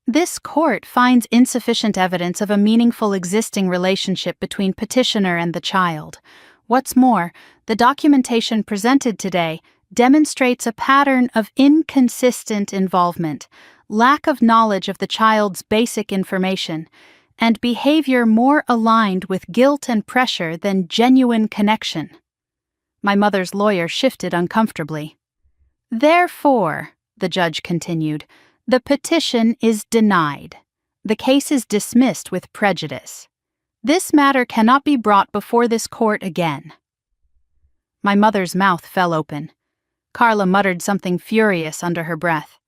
"This court finds insufficient evidence of a meaningful existing relationship between petitioner and the child. What's more, the documentation presented today demonstrates a pattern of inconsistent involvement, lack of knowledge of the child's basic information, and behavior more aligned with guilt and pressure than genuine connection." My mother's lawyer shifted uncomfortably. "Therefore," the judge continued, "the petition is denied. The case is dismissed with prejudice. This matter cannot be brought before this court again." My mother's mouth fell open. Carla muttered something furious under her breath.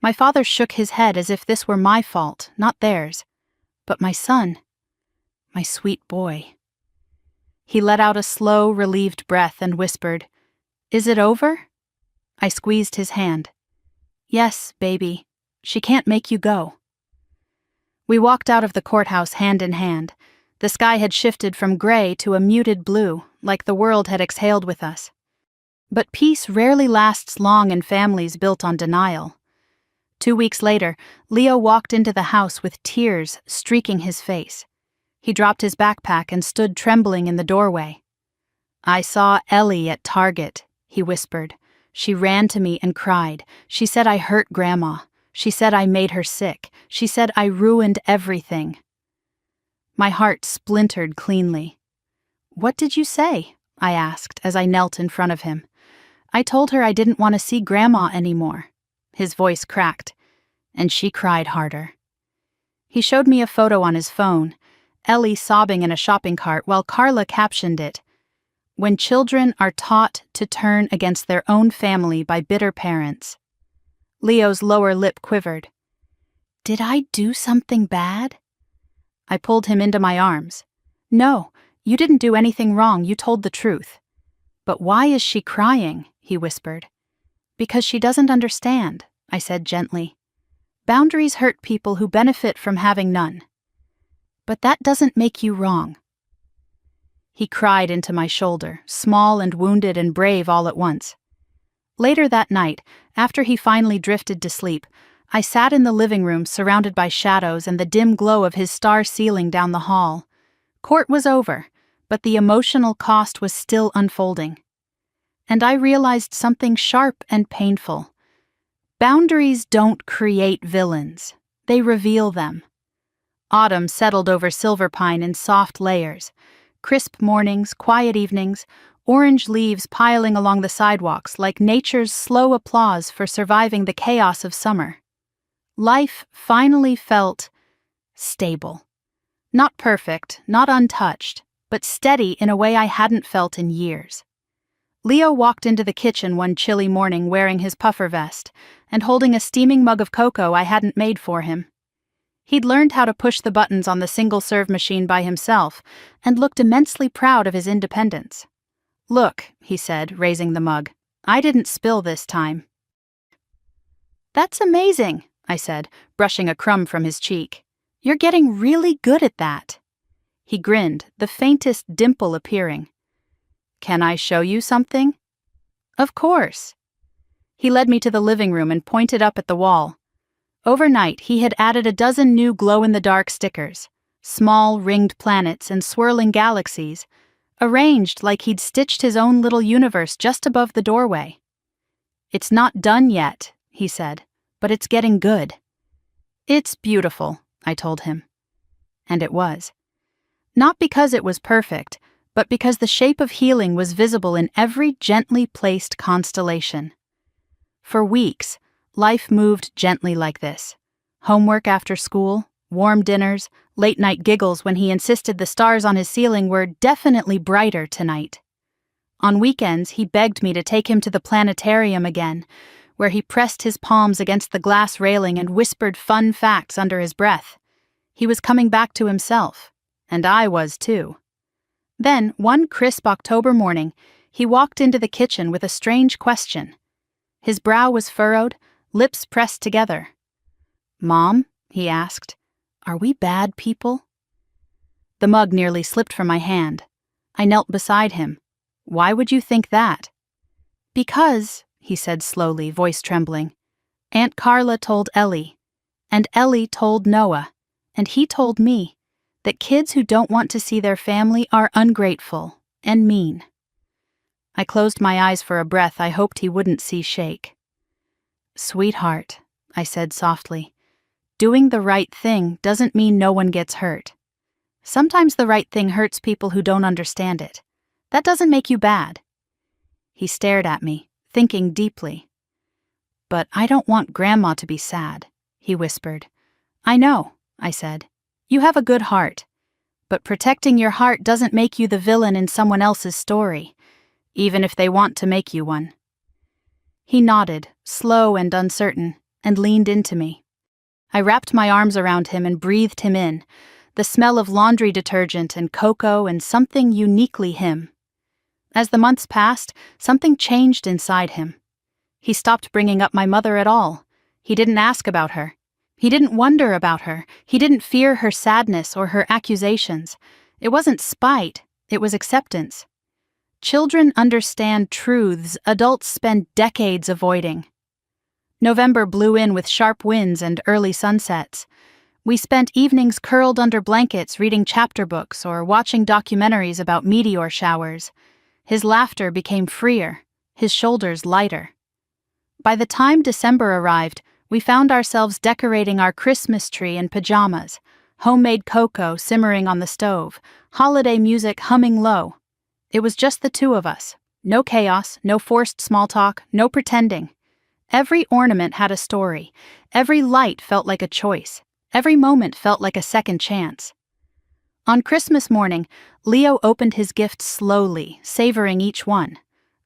My father shook his head as if this were my fault, not theirs. But my son, my sweet boy. He let out a slow, relieved breath and whispered, "Is it over?" I squeezed his hand. "Yes, baby. She can't make you go." We walked out of the courthouse hand in hand. The sky had shifted from gray to a muted blue, like the world had exhaled with us. But peace rarely lasts long in families built on denial. 2 weeks later, Leo walked into the house with tears streaking his face. He dropped his backpack and stood trembling in the doorway. "I saw Ellie at Target," he whispered. "She ran to me and cried. She said I hurt Grandma. She said I made her sick. She said I ruined everything." My heart splintered cleanly. "What did you say?" I asked as I knelt in front of him. "I told her I didn't want to see Grandma anymore." His voice cracked, and she cried harder. He showed me a photo on his phone, Ellie sobbing in a shopping cart while Carla captioned it, "When children are taught to turn against their own family by bitter parents." Leo's lower lip quivered. "Did I do something bad?" I pulled him into my arms. "No, you didn't do anything wrong, you told the truth." "But why is she crying?" he whispered. "Because she doesn't understand," I said gently. "Boundaries hurt people who benefit from having none. But that doesn't make you wrong." He cried into my shoulder, small and wounded and brave all at once. Later that night, after he finally drifted to sleep, I sat in the living room surrounded by shadows and the dim glow of his star ceiling down the hall. Court was over, but the emotional cost was still unfolding. And I realized something sharp and painful. Boundaries don't create villains. They reveal them. Autumn settled over Silverpine in soft layers. Crisp mornings, quiet evenings, orange leaves piling along the sidewalks like nature's slow applause for surviving the chaos of summer. Life finally felt stable. Not perfect, not untouched, but steady in a way I hadn't felt in years. Leo walked into the kitchen one chilly morning wearing his puffer vest and holding a steaming mug of cocoa I hadn't made for him. He'd learned how to push the buttons on the single-serve machine by himself and looked immensely proud of his independence. Look, he said, raising the mug. I didn't spill this time. That's amazing, I said, brushing a crumb from his cheek. You're getting really good at that. He grinned, the faintest dimple appearing. Can I show you something? Of course. He led me to the living room and pointed up at the wall. Overnight, he had added a dozen new glow-in-the-dark stickers, small ringed planets and swirling galaxies, arranged like he'd stitched his own little universe just above the doorway. It's not done yet, he said, but it's getting good. It's beautiful, I told him. And it was. Not because it was perfect, but because the shape of healing was visible in every gently placed constellation. For weeks, life moved gently like this. Homework after school, warm dinners, late-night giggles when he insisted the stars on his ceiling were definitely brighter tonight. On weekends, he begged me to take him to the planetarium again, where he pressed his palms against the glass railing and whispered fun facts under his breath. He was coming back to himself, and I was too. Then, one crisp October morning, he walked into the kitchen with a strange question. His brow was furrowed, lips pressed together. "Mom," he asked, "are we bad people?" The mug nearly slipped from my hand. I knelt beside him. "Why would you think that?" "Because," he said slowly, voice trembling, "Aunt Carla told Ellie, and Ellie told Noah, and he told me, that kids who don't want to see their family are ungrateful and mean." I closed my eyes for a breath I hoped he wouldn't see shake. "Sweetheart," I said softly, "doing the right thing doesn't mean no one gets hurt. Sometimes the right thing hurts people who don't understand it. That doesn't make you bad." He stared at me, thinking deeply. "But I don't want Grandma to be sad," he whispered. "I know," I said. "You have a good heart. But protecting your heart doesn't make you the villain in someone else's story, even if they want to make you one." He nodded, slow and uncertain, and leaned into me. I wrapped my arms around him and breathed him in, the smell of laundry detergent and cocoa and something uniquely him. As the months passed, something changed inside him. He stopped bringing up my mother at all. He didn't ask about her. He didn't wonder about her. He didn't fear her sadness or her accusations. It wasn't spite, it was acceptance. Children understand truths adults spend decades avoiding. November blew in with sharp winds and early sunsets. We spent evenings curled under blankets reading chapter books or watching documentaries about meteor showers. His laughter became freer, his shoulders lighter. By the time December arrived, we found ourselves decorating our Christmas tree in pajamas, homemade cocoa simmering on the stove, holiday music humming low. It was just the two of us. No chaos, no forced small talk, no pretending. Every ornament had a story. Every light felt like a choice. Every moment felt like a second chance. On Christmas morning, Leo opened his gifts slowly, savoring each one.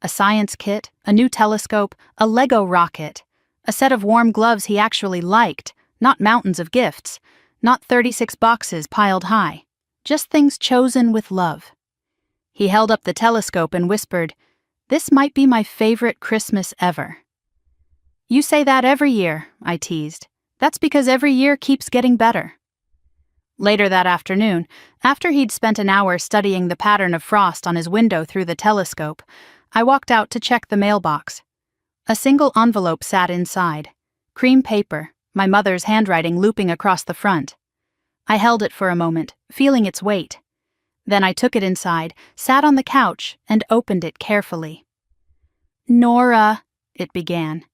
A science kit, a new telescope, a Lego rocket, a set of warm gloves he actually liked, not mountains of gifts, not 36 boxes piled high, just things chosen with love. He held up the telescope and whispered, "This might be my favorite Christmas ever." "You say that every year," I teased. "That's because every year keeps getting better." Later that afternoon, after he'd spent an hour studying the pattern of frost on his window through the telescope, I walked out to check the mailbox. A single envelope sat inside. Cream paper, my mother's handwriting looping across the front. I held it for a moment, feeling its weight. Then I took it inside, sat on the couch, and opened it carefully. "Nora," it began,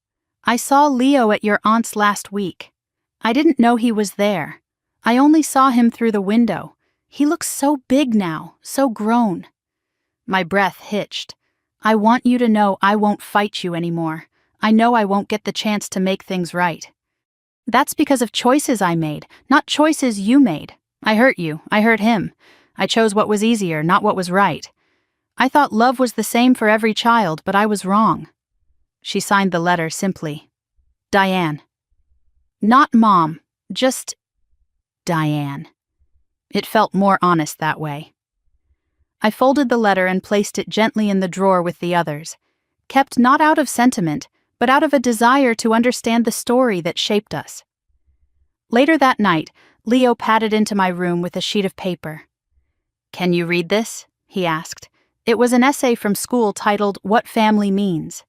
"I saw Leo at your aunt's last week. I didn't know he was there. I only saw him through the window. He looks so big now, so grown." My breath hitched. "I want you to know I won't fight you anymore. I know I won't get the chance to make things right. That's because of choices I made, not choices you made. I hurt you, I hurt him. I chose what was easier, not what was right. I thought love was the same for every child, but I was wrong." She signed the letter simply. Diane. Not Mom, just Diane. It felt more honest that way. I folded the letter and placed it gently in the drawer with the others, kept not out of sentiment, but out of a desire to understand the story that shaped us. Later that night, Leo padded into my room with a sheet of paper. "Can you read this?" he asked. It was an essay from school titled "What Family Means."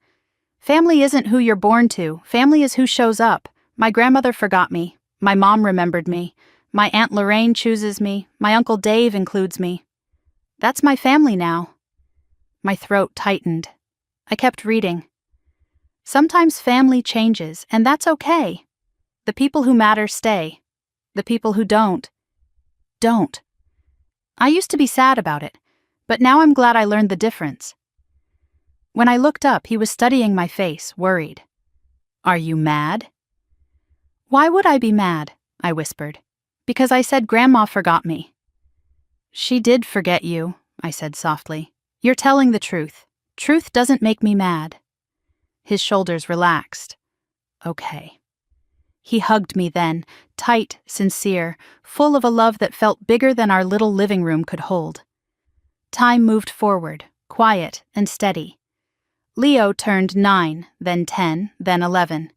Family isn't who you're born to, family is who shows up. My grandmother forgot me. My mom remembered me. My Aunt Lorraine chooses me. My Uncle Dave includes me. That's my family now. My throat tightened. I kept reading. Sometimes family changes, and that's okay. The people who matter stay. The people who don't. I used to be sad about it, but now I'm glad I learned the difference. When I looked up, he was studying my face, worried. "Are you mad?" "Why would I be mad?" I whispered. "Because I said Grandma forgot me." "She did forget you," I said softly. "You're telling the truth. Truth doesn't make me mad." His shoulders relaxed. "Okay." He hugged me then, tight, sincere, full of a love that felt bigger than our little living room could hold. Time moved forward, quiet and steady. Leo turned 9, then 10, then 11.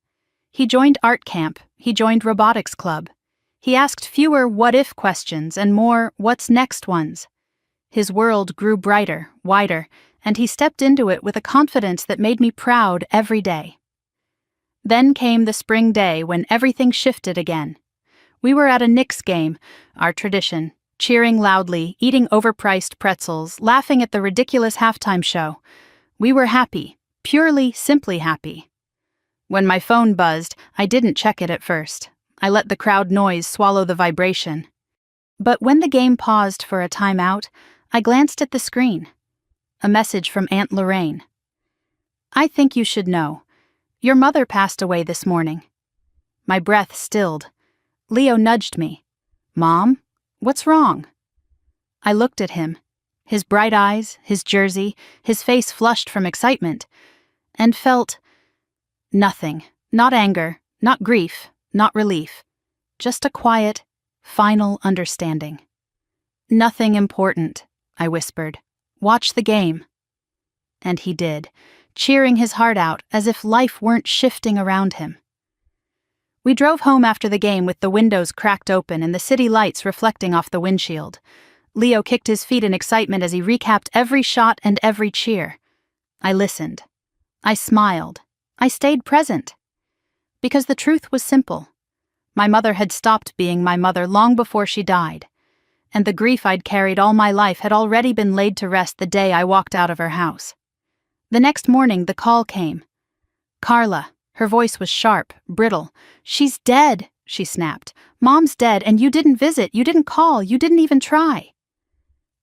He joined art camp, he joined robotics club. He asked fewer what-if questions and more what's next ones. His world grew brighter, wider, and he stepped into it with a confidence that made me proud every day. Then came the spring day when everything shifted again. We were at a Knicks game, our tradition, cheering loudly, eating overpriced pretzels, laughing at the ridiculous halftime show. We were happy, purely, simply happy. When my phone buzzed, I didn't check it at first. I let the crowd noise swallow the vibration. But when the game paused for a timeout, I glanced at the screen. A message from Aunt Lorraine. "I think you should know. Your mother passed away this morning." My breath stilled. Leo nudged me. "Mom, what's wrong?" I looked at him. His bright eyes, his jersey, his face flushed from excitement, and felt nothing. Not anger, not grief, not relief. Just a quiet, final understanding. "Nothing important," I whispered. "Watch the game." And he did, cheering his heart out as if life weren't shifting around him. We drove home after the game with the windows cracked open and the city lights reflecting off the windshield. Leo kicked his feet in excitement as he recapped every shot and every cheer. I listened. I smiled. I stayed present. Because the truth was simple. My mother had stopped being my mother long before she died, and the grief I'd carried all my life had already been laid to rest the day I walked out of her house. The next morning, the call came. Carla. Her voice was sharp, brittle. "She's dead," she snapped. "Mom's dead, and you didn't visit, you didn't call, you didn't even try."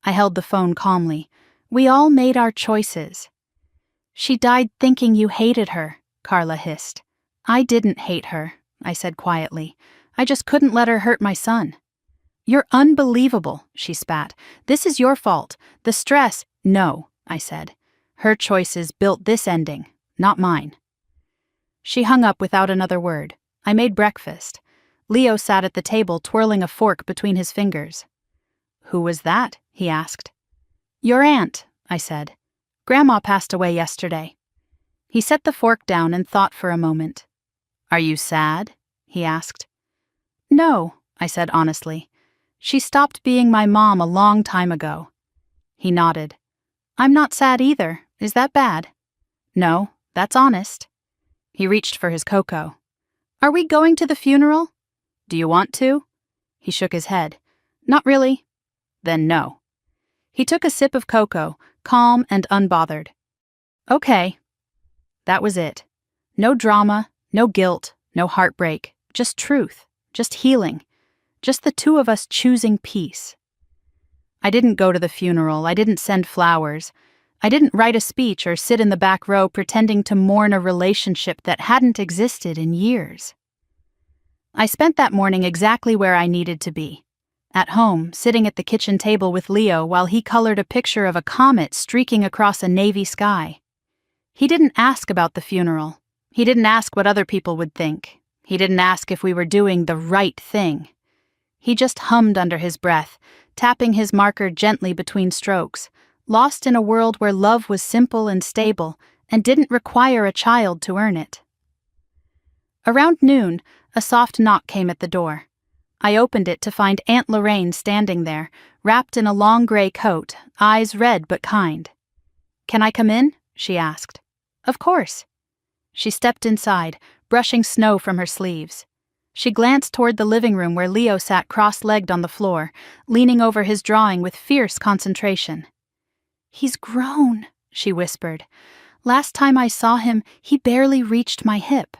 I held the phone calmly. "We all made our choices." "She died thinking you hated her," Carla hissed. "I didn't hate her," I said quietly. "I just couldn't let her hurt my son." "You're unbelievable," she spat. "This is your fault. The stress—" "No," I said. "Her choices built this ending, not mine." She hung up without another word. I made breakfast. Leo sat at the table twirling a fork between his fingers. "Who was that?" he asked. "Your aunt," I said. "Grandma passed away yesterday." He set the fork down and thought for a moment. "Are you sad?" he asked. "No," I said honestly. "She stopped being my mom a long time ago." He nodded. "I'm not sad either. Is that bad?" "No, that's honest." He reached for his cocoa. "Are we going to the funeral?" "Do you want to?" He shook his head. "Not really." "Then no." He took a sip of cocoa, calm and unbothered. "Okay." That was it. No drama, no guilt, no heartbreak, just truth, just healing, just the two of us choosing peace. I didn't go to the funeral, I didn't send flowers. I didn't write a speech or sit in the back row pretending to mourn a relationship that hadn't existed in years. I spent that morning exactly where I needed to be. At home, sitting at the kitchen table with Leo while he colored a picture of a comet streaking across a navy sky. He didn't ask about the funeral. He didn't ask what other people would think. He didn't ask if we were doing the right thing. He just hummed under his breath, tapping his marker gently between strokes, lost in a world where love was simple and stable and didn't require a child to earn it. Around noon, a soft knock came at the door. I opened it to find Aunt Lorraine standing there, wrapped in a long gray coat, eyes red but kind. "Can I come in?" she asked. "Of course." She stepped inside, brushing snow from her sleeves. She glanced toward the living room where Leo sat cross-legged on the floor, leaning over his drawing with fierce concentration. "He's grown," she whispered. "Last time I saw him, he barely reached my hip."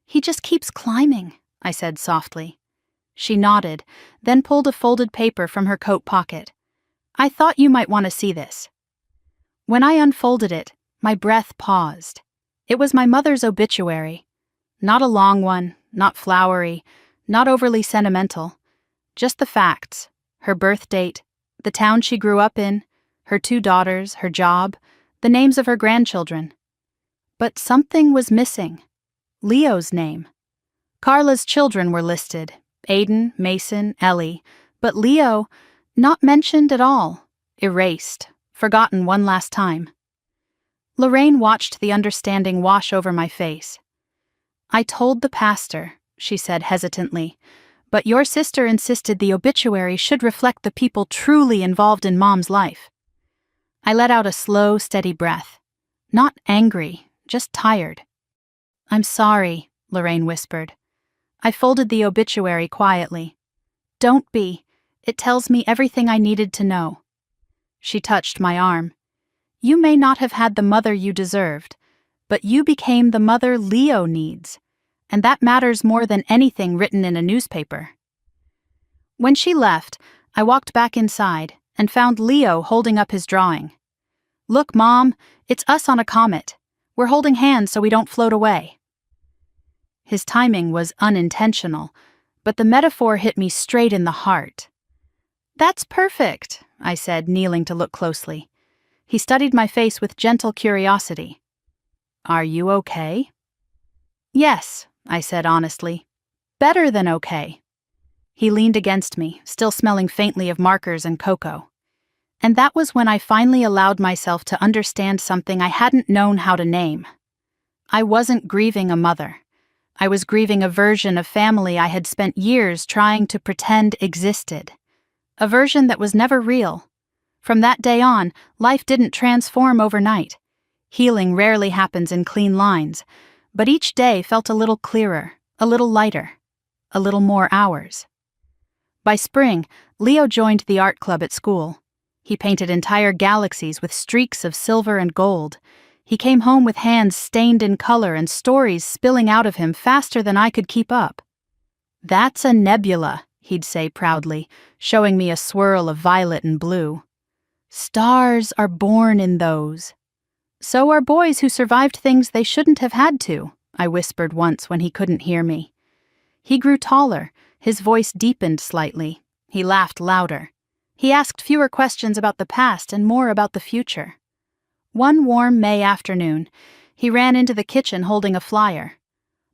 "He just keeps climbing," I said softly. She nodded, then pulled a folded paper from her coat pocket. "I thought you might want to see this." When I unfolded it, my breath paused. It was my mother's obituary. Not a long one, not flowery, not overly sentimental. Just the facts: her birth date, the town she grew up in, her 2 daughters, her job, the names of her grandchildren. But something was missing. Leo's name. Carla's children were listed: Aiden, Mason, Ellie, but Leo, not mentioned at all, erased, forgotten one last time. Lorraine watched the understanding wash over my face. "I told the pastor," she said hesitantly, "but your sister insisted the obituary should reflect the people truly involved in Mom's life." I let out a slow, steady breath. Not angry, just tired. "I'm sorry," Lorraine whispered. I folded the obituary quietly. "Don't be. It tells me everything I needed to know." She touched my arm. "You may not have had the mother you deserved, but you became the mother Leo needs, and that matters more than anything written in a newspaper." When she left, I walked back inside and found Leo holding up his drawing. "Look, Mom, it's us on a comet. We're holding hands so we don't float away." His timing was unintentional, but the metaphor hit me straight in the heart. "That's perfect," I said, kneeling to look closely. He studied my face with gentle curiosity. "Are you okay?" "Yes," I said honestly. "Better than okay." He leaned against me, still smelling faintly of markers and cocoa. And that was when I finally allowed myself to understand something I hadn't known how to name. I wasn't grieving a mother. I was grieving a version of family I had spent years trying to pretend existed. A version that was never real. From that day on, life didn't transform overnight. Healing rarely happens in clean lines, but each day felt a little clearer, a little lighter, a little more ours. By spring, Leo joined the art club at school. He painted entire galaxies with streaks of silver and gold. He came home with hands stained in color and stories spilling out of him faster than I could keep up. "That's a nebula," he'd say proudly, showing me a swirl of violet and blue. "Stars are born in those." "So are boys who survived things they shouldn't have had to," I whispered once when he couldn't hear me. He grew taller, his voice deepened slightly. He laughed louder. He asked fewer questions about the past and more about the future. One warm May afternoon, he ran into the kitchen holding a flyer.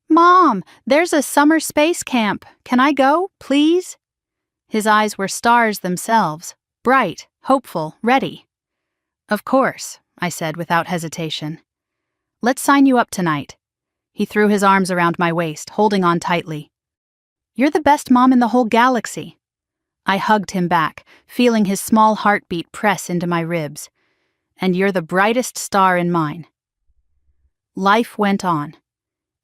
"Mom, there's a summer space camp. Can I go, please?" His eyes were stars themselves, bright, hopeful, ready. "Of course," I said without hesitation. "Let's sign you up tonight." He threw his arms around my waist, holding on tightly. "You're the best mom in the whole galaxy." I hugged him back, feeling his small heartbeat press into my ribs. "And you're the brightest star in mine." Life went on.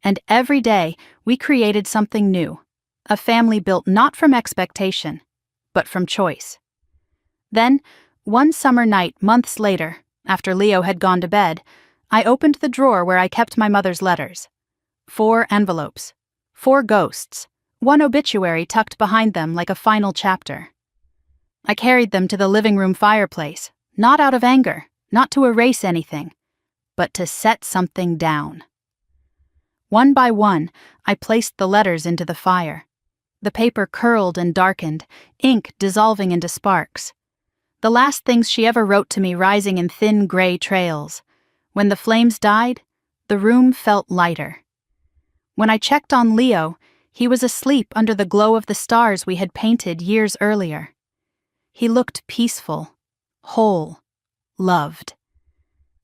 And every day, we created something new. A family built not from expectation, but from choice. Then, one summer night months later, after Leo had gone to bed, I opened the drawer where I kept my mother's letters. 4 envelopes. 4 ghosts. 1 obituary tucked behind them like a final chapter. I carried them to the living room fireplace, not out of anger, not to erase anything, but to set something down. One by one, I placed the letters into the fire. The paper curled and darkened, ink dissolving into sparks. The last things she ever wrote to me rising in thin gray trails. When the flames died, the room felt lighter. When I checked on Leo, he was asleep under the glow of the stars we had painted years earlier. He looked peaceful, whole, loved.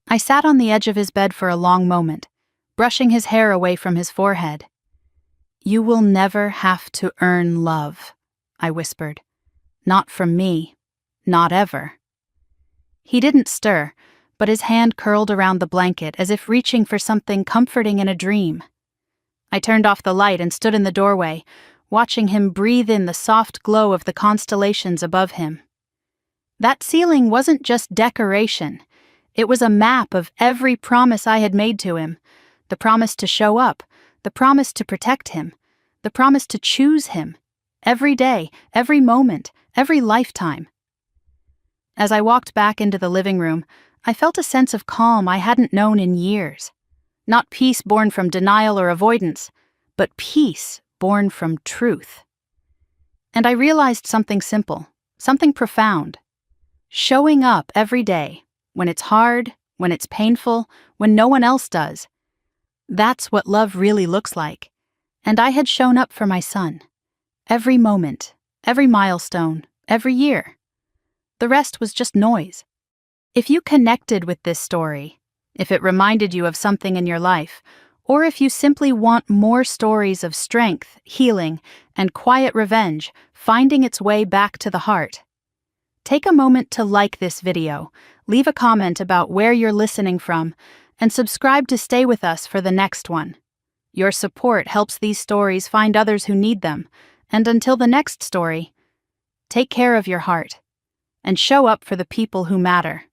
I sat on the edge of his bed for a long moment, brushing his hair away from his forehead. "You will never have to earn love," I whispered. "Not from me. Not ever." He didn't stir, but his hand curled around the blanket as if reaching for something comforting in a dream. I turned off the light and stood in the doorway, watching him breathe in the soft glow of the constellations above him. That ceiling wasn't just decoration. It was a map of every promise I had made to him. The promise to show up, the promise to protect him, the promise to choose him. Every day, every moment, every lifetime. As I walked back into the living room, I felt a sense of calm I hadn't known in years. Not peace born from denial or avoidance, but peace born from truth. And I realized something simple, something profound. Showing up every day, when it's hard, when it's painful, when no one else does. That's what love really looks like. And I had shown up for my son. Every moment, every milestone, every year. The rest was just noise. If you connected with this story, if it reminded you of something in your life, or if you simply want more stories of strength, healing, and quiet revenge finding its way back to the heart, take a moment to like this video, leave a comment about where you're listening from, and subscribe to stay with us for the next one. Your support helps these stories find others who need them, and until the next story, take care of your heart and show up for the people who matter.